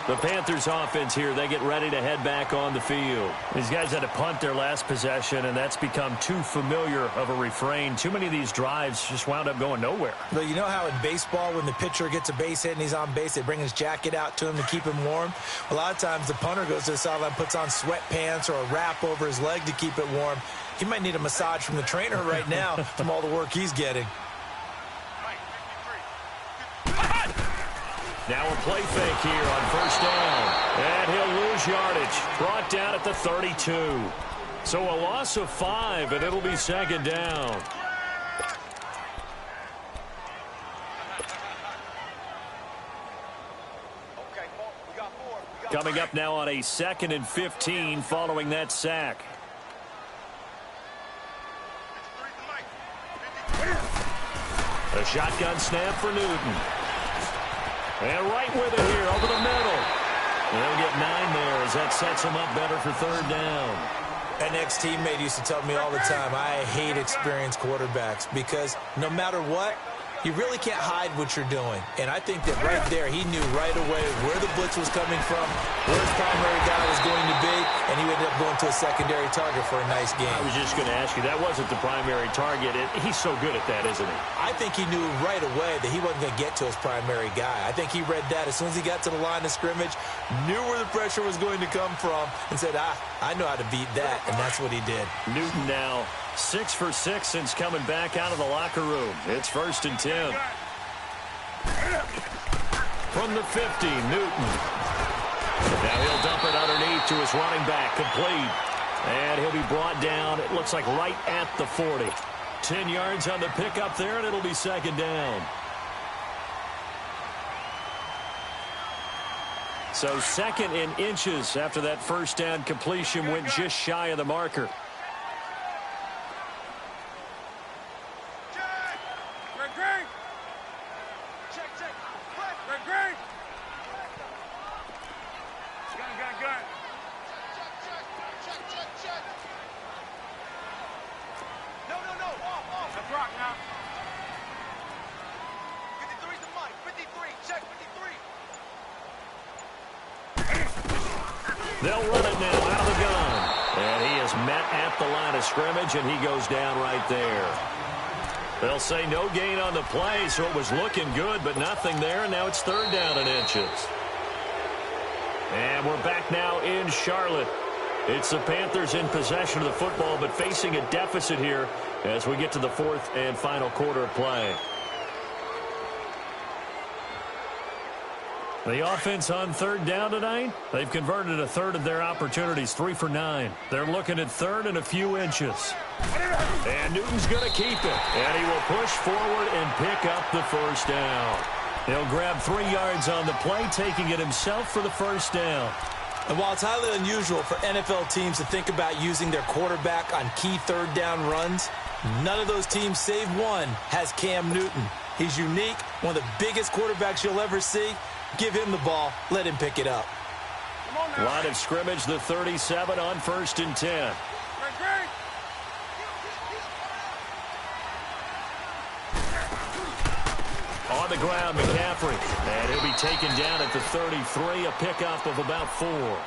The Panthers offense here, they get ready to head back on the field. These guys had to punt their last possession, and that's become too familiar of a refrain. Too many of these drives just wound up going nowhere. But you know how in baseball, when the pitcher gets a base hit and he's on base, they bring his jacket out to him to keep him warm? A lot of times the punter goes to the sideline, puts on sweatpants or a wrap over his leg to keep it warm. He might need a massage from the trainer right now from all the work he's getting. Now a play fake here on 1st down. And he'll lose yardage. Brought down at the 32. So a loss of 5, and it'll be 2nd down. Coming up now on a 2nd and 15 following that sack. A shotgun snap for Newton. And right with it here, over the middle. And they'll get 9 there as that sets them up better for 3rd down. An ex-teammate used to tell me all the time, I hate experienced quarterbacks because no matter what, you really can't hide what you're doing. And I think that right there, he knew right away where the blitz was coming from, where his primary guy was going to be, and he ended up going to a secondary target for a nice game. I was just going to ask you, that wasn't the primary target. He's so good at that, isn't he? I think he knew right away that he wasn't going to get to his primary guy. I think he read that as soon as he got to the line of scrimmage, knew where the pressure was going to come from, and said, I know how to beat that, and that's what he did. Newton now 6 for 6 since coming back out of the locker room. It's 1st and 10. From the 50, Newton. Now he'll dump it underneath to his running back, complete. And he'll be brought down, it looks like right at the 40. 10 yards on the pickup there, and it'll be second down. So second in inches after that first down completion went just shy of the marker. They'll run it now out of the gun. And he is met at the line of scrimmage, and he goes down right there. They'll say no gain on the play, so it was looking good, but nothing there, and now it's third down in inches. And we're back now in Charlotte. It's the Panthers in possession of the football, but facing a deficit here as we get to the fourth and final quarter of play. The offense on third down tonight, they've converted a third of their opportunities, 3 for 9. They're looking at third and a few inches. And Newton's going to keep it. And he will push forward and pick up the first down. He'll grab 3 yards on the play, taking it himself for the first down. And while it's highly unusual for NFL teams to think about using their quarterback on key third down runs, none of those teams, save one, has Cam Newton. He's unique, one of the biggest quarterbacks you'll ever see. Give him the ball. Let him pick it up. Line of scrimmage, the 37 on 1st and 10. On the ground, McCaffrey. And he'll be taken down at the 33, a pickup of about 4.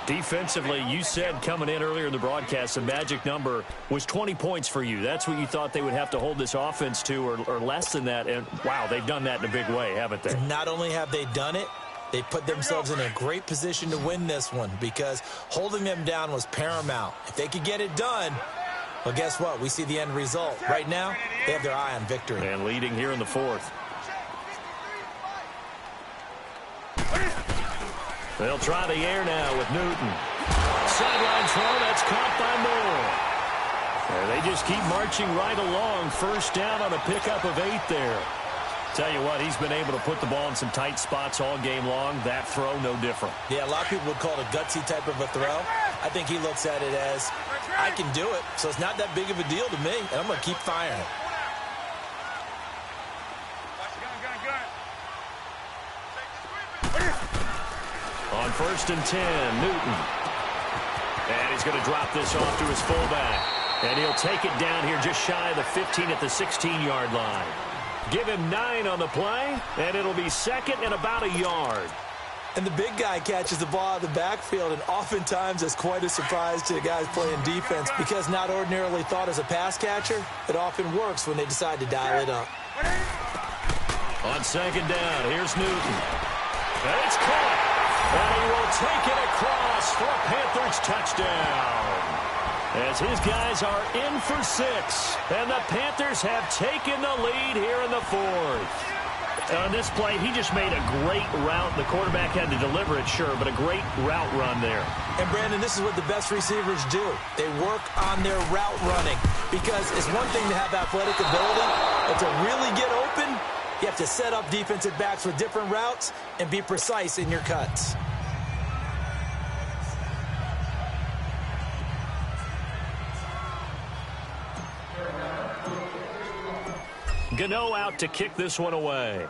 Defensively, you said coming in earlier in the broadcast, the magic number was 20 points for you. That's what you thought they would have to hold this offense to, or less than that. And, wow, they've done that in a big way, haven't they? And not only have they done it, they put themselves in a great position to win this one because holding them down was paramount. If they could get it done, well, guess what? We see the end result. Right now, they have their eye on victory. And leading here in the fourth. They'll try the air now with Newton. Sideline throw, that's caught by Moore. And they just keep marching right along. First down on a pickup of 8 there. Tell you what, he's been able to put the ball in some tight spots all game long. That throw, no different. Yeah, a lot of people would call it a gutsy type of a throw. I think he looks at it as, I can do it, so it's not that big of a deal to me, and I'm going to keep firing. On 1st and 10, Newton. And he's going to drop this off to his fullback. And he'll take it down here just shy of the 15 at the 16-yard line. Give him 9 on the play, and it'll be second and about a yard. And the big guy catches the ball out of the backfield, and oftentimes that's quite a surprise to the guys playing defense because not ordinarily thought as a pass catcher, it often works when they decide to dial it up. On second down, here's Newton. And it's caught. And he will take it across for a Panthers touchdown. As his guys are in for 6. And the Panthers have taken the lead here in the fourth. On this play, he just made a great route. The quarterback had to deliver it, sure, but a great route run there. And, Brandon, this is what the best receivers do. They work on their route running because it's one thing to have athletic ability, but to really get open, you have to set up defensive backs with different routes and be precise in your cuts. Gano out to kick this one away.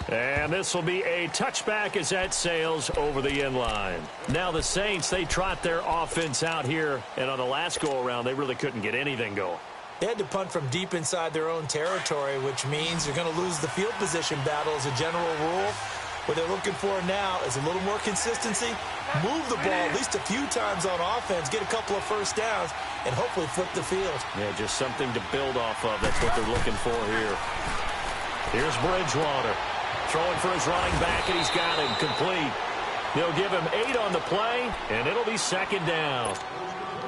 And this will be a touchback as that sails over the end line. Now the Saints, they trot their offense out here, and on the last go-around, they really couldn't get anything going. They had to punt from deep inside their own territory, which means you're going to lose the field position battle as a general rule. What they're looking for now is a little more consistency, move the ball at least a few times on offense, get a couple of first downs, and hopefully flip the field. Yeah, just something to build off of. That's what they're looking for here. Here's Bridgewater. Throwing for his running back, and he's got him complete. They'll give him 8 on the play, and it'll be second down.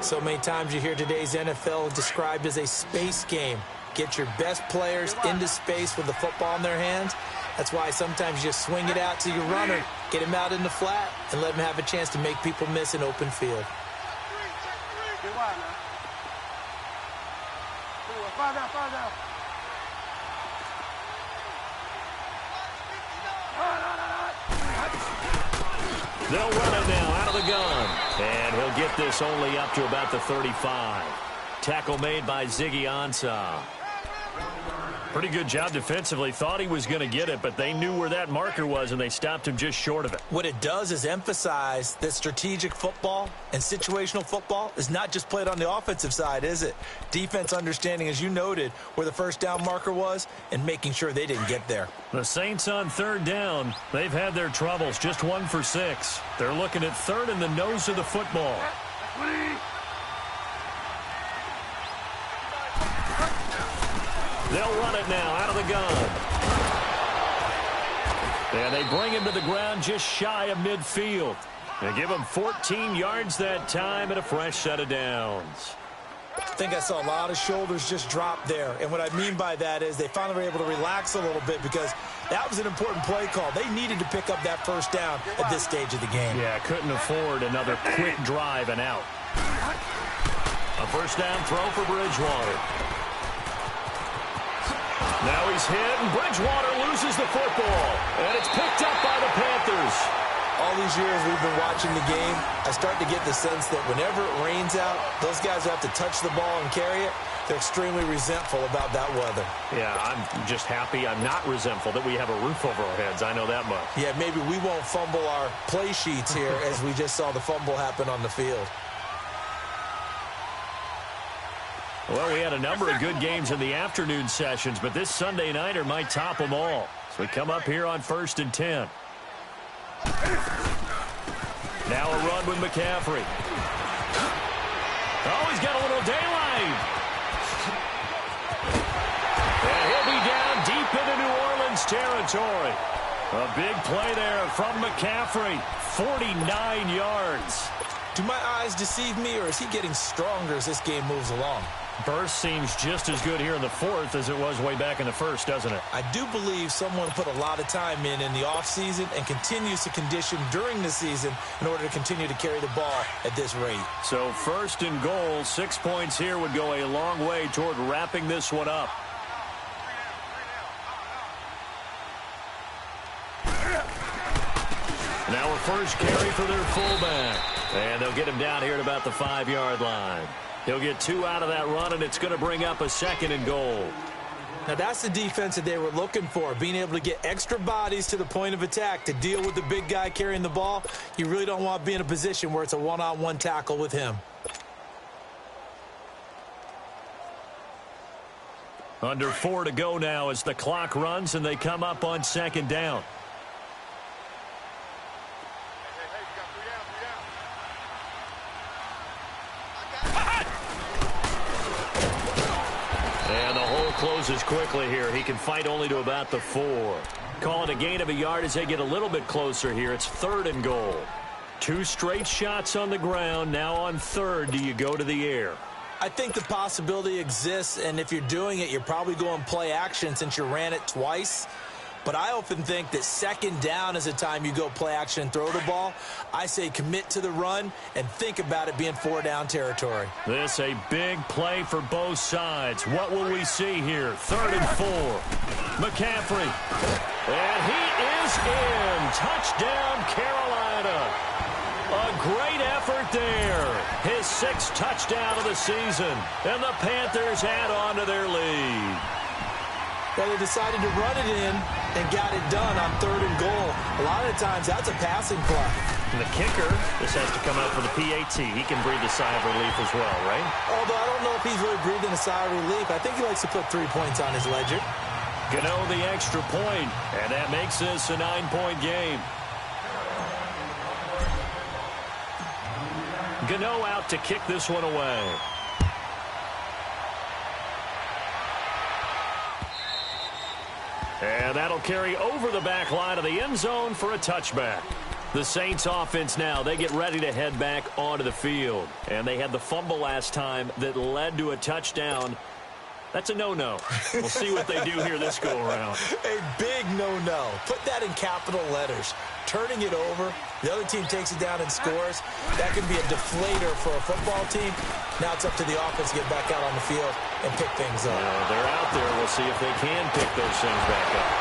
So many times you hear today's NFL described as a space game. Get your best players into space with the football in their hands, That's why sometimes you just swing it out to your runner, get him out in the flat, and let him have a chance to make people miss an open field. Get wide now. Find out. They'll run it now out of the gun. And he'll get this only up to about the 35. Tackle made by Ziggy Ansah. Pretty good job defensively. Thought he was going to get it, but they knew where that marker was, and they stopped him just short of it. What it does is emphasize that strategic football and situational football is not just played on the offensive side, is it? Defense understanding, as you noted, where the first down marker was and making sure they didn't get there. The Saints on third down. They've had their troubles, just 1 for 6. They're looking at third in the nose of the football. They'll run it now out of the gun. And they bring him to the ground just shy of midfield. They give him 14 yards that time and a fresh set of downs. I think I saw a lot of shoulders just drop there. And what I mean by that is they finally were able to relax a little bit because that was an important play call. They needed to pick up that first down at this stage of the game. Yeah, couldn't afford another quick drive and out. A first down throw for Bridgewater. Now he's hit, and Bridgewater loses the football. And it's picked up by the Panthers. All these years we've been watching the game, I start to get the sense that whenever it rains out, those guys who have to touch the ball and carry it, they're extremely resentful about that weather. Yeah, I'm just happy I'm not resentful that we have a roof over our heads. I know that much. Yeah, maybe we won't fumble our play sheets here as we just saw the fumble happen on the field. Well, we had a number of good games in the afternoon sessions, but this Sunday nighter might top them all. So we come up here on 1st and 10. Now a run with McCaffrey. Oh, he's got a little daylight. And he'll be down deep into New Orleans territory. A big play there from McCaffrey. 49 yards. Do my eyes deceive me, or is he getting stronger as this game moves along? Burst seems just as good here in the 4th as it was way back in the 1st, doesn't it? I do believe someone put a lot of time in the offseason and continues to condition during the season in order to continue to carry the ball at this rate. So 1st and goal, 6 points here would go a long way toward wrapping this one up. Now a first carry for their fullback. And they'll get him down here at about the 5-yard line. He'll get 2 out of that run, and it's going to bring up a 2nd and goal. Now, that's the defense that they were looking for, being able to get extra bodies to the point of attack to deal with the big guy carrying the ball. You really don't want to be in a position where it's a one-on-one tackle with him. Under 4 to go now as the clock runs, and they come up on 2nd down. Closes quickly here. He can fight only to about the 4. Calling a gain of a yard as they get a little bit closer here. It's 3rd and goal. 2 straight shots on the ground. Now on 3rd, do you go to the air? I think the possibility exists, and if you're doing it, you're probably going play action since you ran it twice. But I often think that 2nd down is a time you go play action and throw the ball. I say commit to the run and think about it being 4-down territory. This a big play for both sides. What will we see here? 3rd and 4. McCaffrey. And he is in. Touchdown, Carolina. A great effort there. His 6th touchdown of the season. And the Panthers add on to their lead. Well, they decided to run it in and got it done on 3rd and goal. A lot of the times, that's a passing play. And the kicker, this has to come out for the PAT. He can breathe a sigh of relief as well, right? Although I don't know if he's really breathing a sigh of relief. I think he likes to put 3 points on his ledger. Gano the extra point, and that makes this a 9-point game. Gano out to kick this one away. And that'll carry over the back line of the end zone for a touchback. The Saints offense now, they get ready to head back onto the field. And they had the fumble last time that led to a touchdown. That's a no-no. We'll see what they do here this go-around. A big no-no. Put that in capital letters. Turning it over, the other team takes it down and scores. That can be a deflator for a football team. Now it's up to the offense to get back out on the field and pick things up. They're out there. We'll see if they can pick those things back up.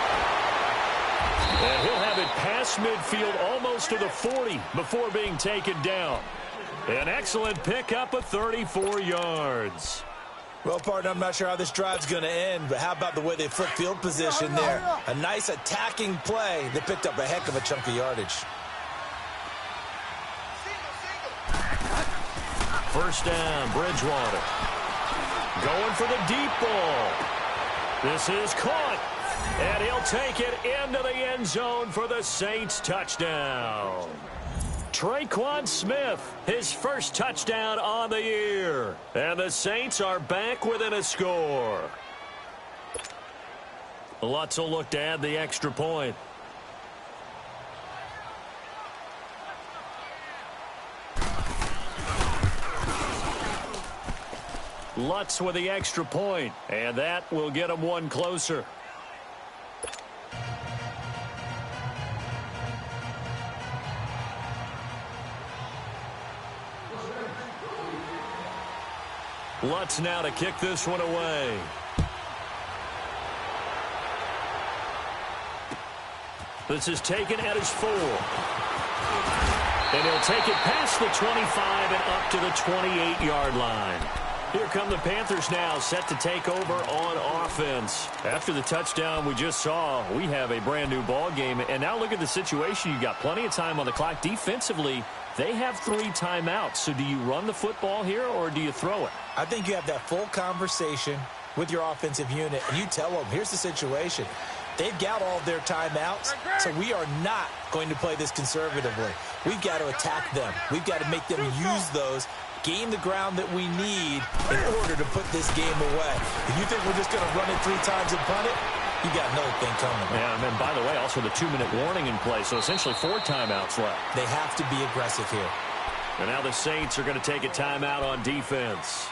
And he'll have it past midfield almost to the 40 before being taken down. An excellent pickup of 34 yards. Well, partner, I'm not sure how this drive's going to end, but how about the way they flipped field position there? A nice attacking play that picked up a heck of a chunk of yardage. First down, Bridgewater. Going for the deep ball. This is caught, and he'll take it into the end zone for the Saints touchdown. Traquan Smith, his first touchdown on the year. And the Saints are back within a score. Lutz will look to add the extra point. Lutz with the extra point, and that will get him one closer. Lutz now to kick this one away. This is taken at his 4. And he'll take it past the 25 and up to the 28-yard line. Here come the Panthers now, set to take over on offense. After the touchdown we just saw, we have a brand-new ball game. And now look at the situation. You've got plenty of time on the clock. Defensively, they have 3 timeouts. So do you run the football here or do you throw it? I think you have that full conversation with your offensive unit, and you tell them, here's the situation. They've got all of their timeouts, so we are not going to play this conservatively. We've got to attack them. We've got to make them use those, gain the ground that we need in order to put this game away. If you think we're just going to run it 3 times and punt it, you got another thing coming. Yeah, and by the way, also the 2-minute warning in play, so essentially 4 timeouts left. They have to be aggressive here. And now the Saints are going to take a timeout on defense.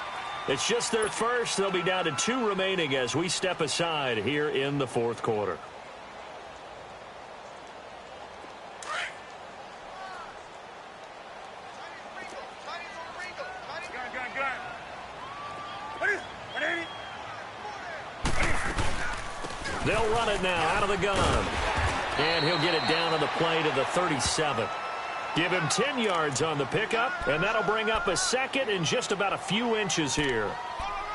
It's just their first. They'll be down to 2 remaining as we step aside here in the 4th quarter. They'll run it now out of the gun. And he'll get it down on the play to the 37. Give him 10 yards on the pickup, and that'll bring up a second in just about a few inches here.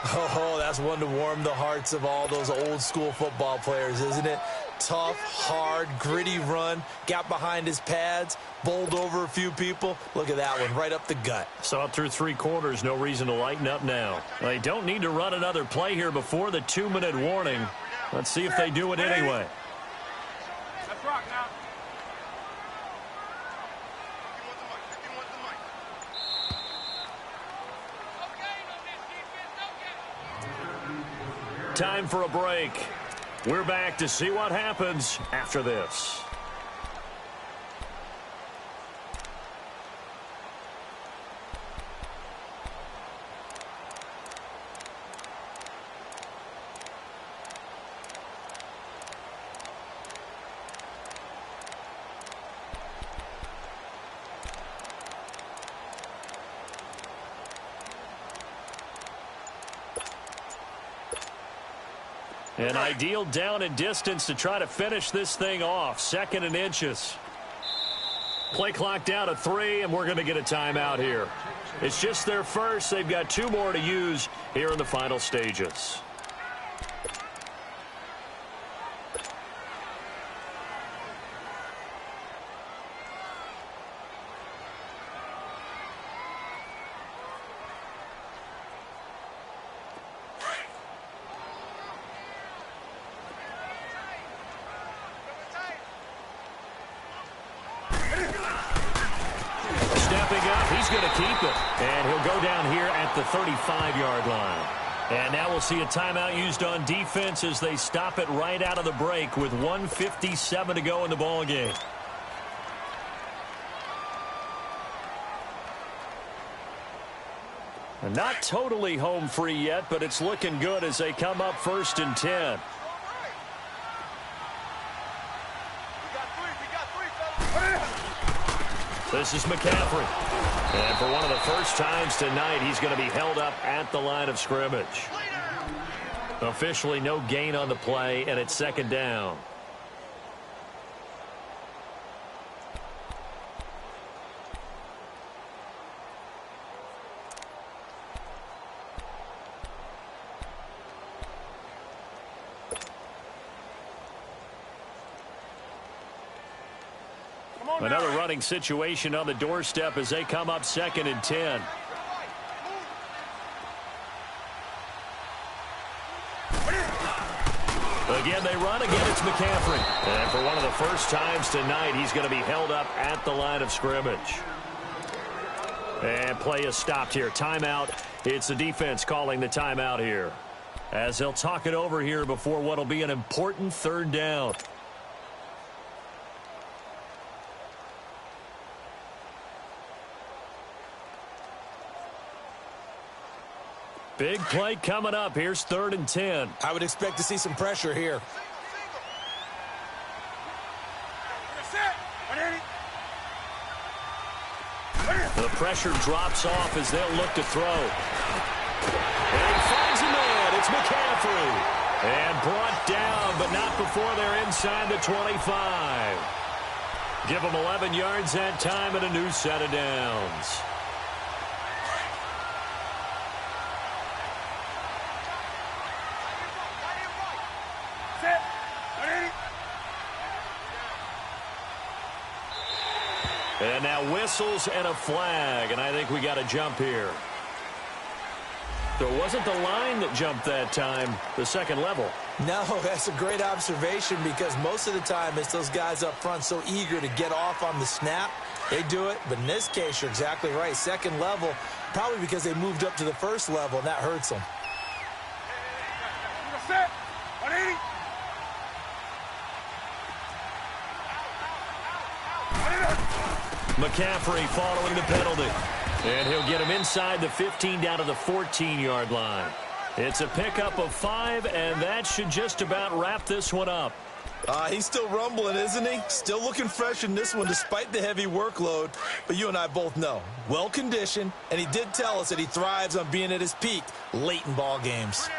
Oh, that's one to warm the hearts of all those old-school football players, isn't it? Tough, hard, gritty run, got behind his pads, bowled over a few people. Look at that one, right up the gut. Saw it through 3 quarters, no reason to lighten up now. They don't need to run another play here before the 2-minute warning. Let's see if they do it anyway. Let's rock now. Time for a break. We're back to see what happens after this. An ideal down and distance to try to finish this thing off. 2nd and inches. Play clock down to 3, and we're going to get a timeout here. It's just their first. They've got 2 more to use here in the final stages. Going to keep it, and he'll go down here at the 35-yard line. And now we'll see a timeout used on defense as they stop it right out of the break with 1:57 to go in the ball game. Not totally home free yet, but it's looking good as they come up 1st and 10. This is McCaffrey. And for one of the first times tonight, he's going to be held up at the line of scrimmage. Officially no gain on the play, and it's 2nd down. Another running situation on the doorstep as they come up 2nd and 10. Again, they run. Again, it's McCaffrey. And for one of the first times tonight, he's going to be held up at the line of scrimmage. And play is stopped here. Timeout. It's the defense calling the timeout here, as they'll talk it over here before what will be an important 3rd down. Big play coming up. Here's 3rd and 10. I would expect to see some pressure here. The pressure drops off as they'll look to throw. And he finds a man. It's McCaffrey. And brought down, but not before they're inside the 25. Give them 11 yards that time and a new set of downs. And now whistles and a flag, and I think we got a jump here. So it wasn't the line that jumped that time, the 2nd level. No, that's a great observation because most of the time it's those guys up front so eager to get off on the snap. They do it, but in this case, you're exactly right. 2nd level, probably because they moved up to the 1st level, and that hurts them. McCaffrey following the penalty. And he'll get him inside the 15 down to the 14-yard line. It's a pickup of 5, and that should just about wrap this one up. He's still rumbling, isn't he? Still looking fresh in this one despite the heavy workload. But you and I both know, well-conditioned, and he did tell us that he thrives on being at his peak late in ball games.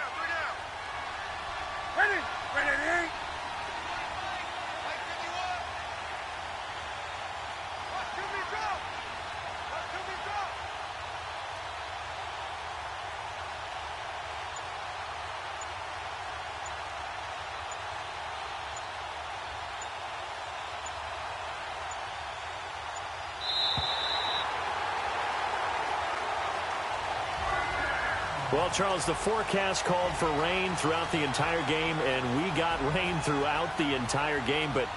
Well, Charles, the forecast called for rain throughout the entire game, and we got rain throughout the entire game. But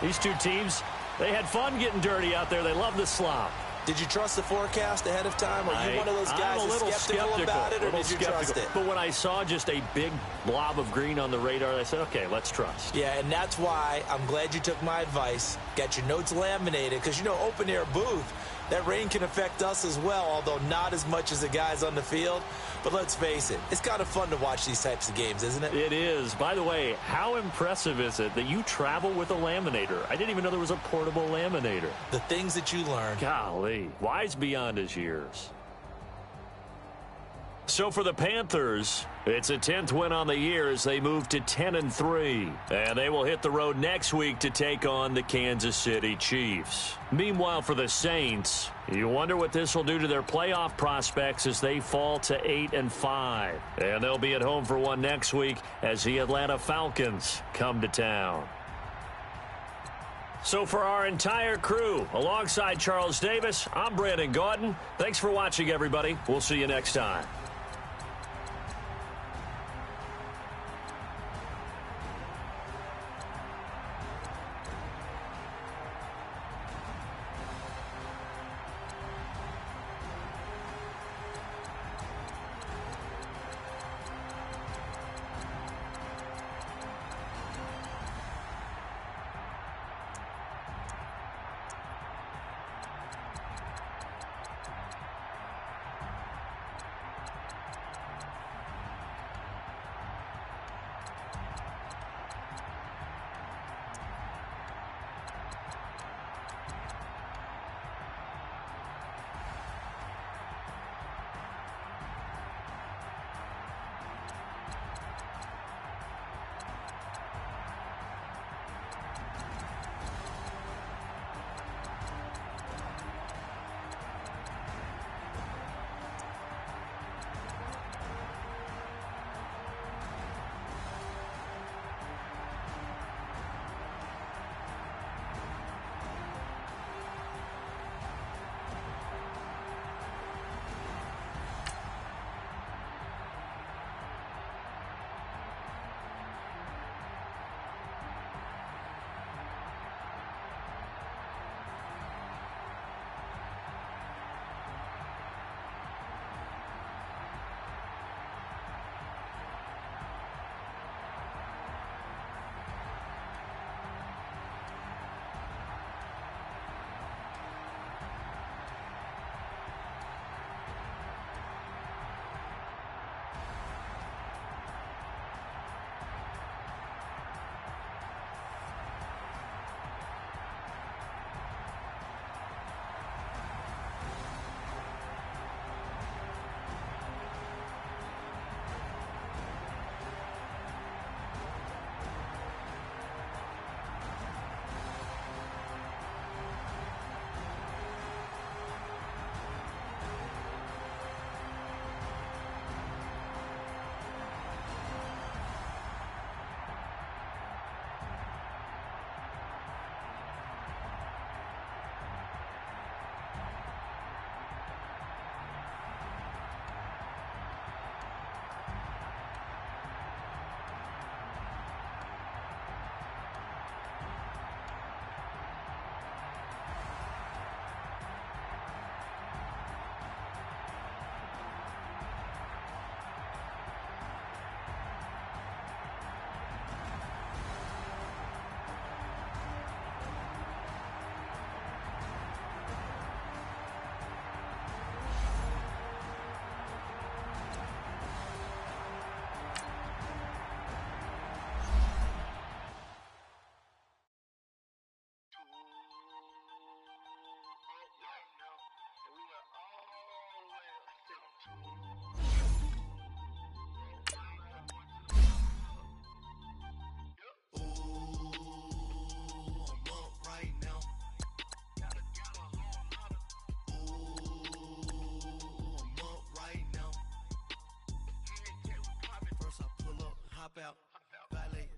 these two teams, they had fun getting dirty out there. They love the slop. Did you trust the forecast ahead of time? Are you one of those guys that's skeptical about it, or did you trust it? But when I saw just a big blob of green on the radar, I said, okay, let's trust. Yeah, and that's why I'm glad you took my advice. Got your notes laminated, because, you know, open-air booth, that rain can affect us as well, although not as much as the guys on the field. But let's face it, it's kind of fun to watch these types of games, isn't it? It is. By the way, how impressive is it that you travel with a laminator? I didn't even know there was a portable laminator. The things that you learn. Golly, wise beyond his years. So for the Panthers, it's a 10th win on the year as they move to 10-3. And they will hit the road next week to take on the Kansas City Chiefs. Meanwhile, for the Saints, you wonder what this will do to their playoff prospects as they fall to 8-5. And they'll be at home for one next week as the Atlanta Falcons come to town. So for our entire crew, alongside Charles Davis, I'm Brandon Gaudin. Thanks for watching, everybody. We'll see you next time.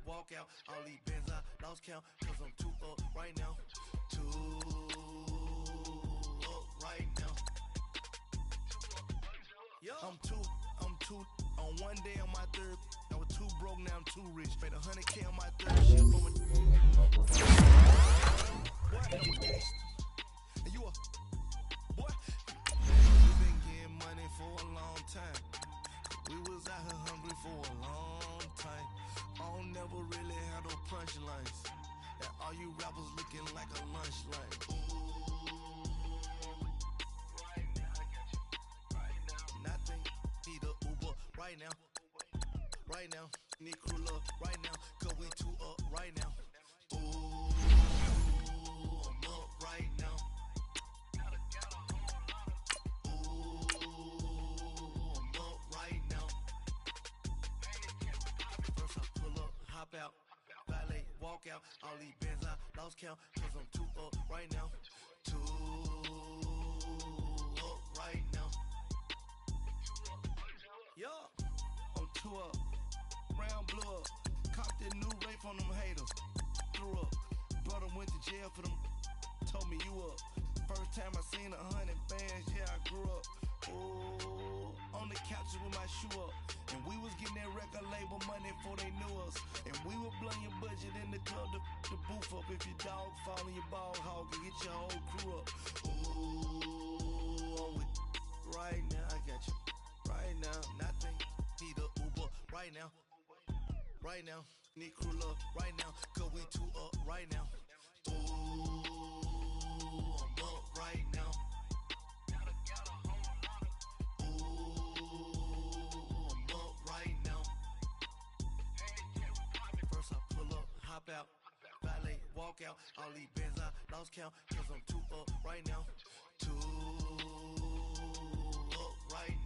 walk out, all these bands I lost count, cause I'm too up right now. Too up right now. I'm too on one day on my third. I was too broke, now I'm too rich. Paid 100K on my third shit from a what? And you a what? We been getting money for a long time. We was out here hungry for a long time. I don't never really have no punchlines. And all you rappers looking like a lunch line. Nothing, need a Uber right now. Right now, need crew up right now. Cause we too up right now. Ooh, I'm up right now. Ooh, I'm up right now. First I pull up, hop out, valet, walk out. All these bands I lost count, cause I'm too up right now. Too up right now. Yo, I'm too up. Round blew up. Copped that new rape on them haters. Threw up. Brother went to jail for them. Told me you up. First time I seen 100 bands, yeah, I grew up. Ooh, on the couches with my shoe up. And we was getting that record label money before they knew us. And we were blowing your budget in the club to boof up. If your dog fall in your ball hog and get your whole crew up. Ooh, I'm with right now, I got you. Right now, nothing, need a Uber right now. Right now, need crew up right now, cause we too up right now. Ooh, I'm up right now. Ooh, I'm up right now. First I pull up, hop out, valet, walk out. All these bands I lost count, cause I'm too up right now. Too up right now.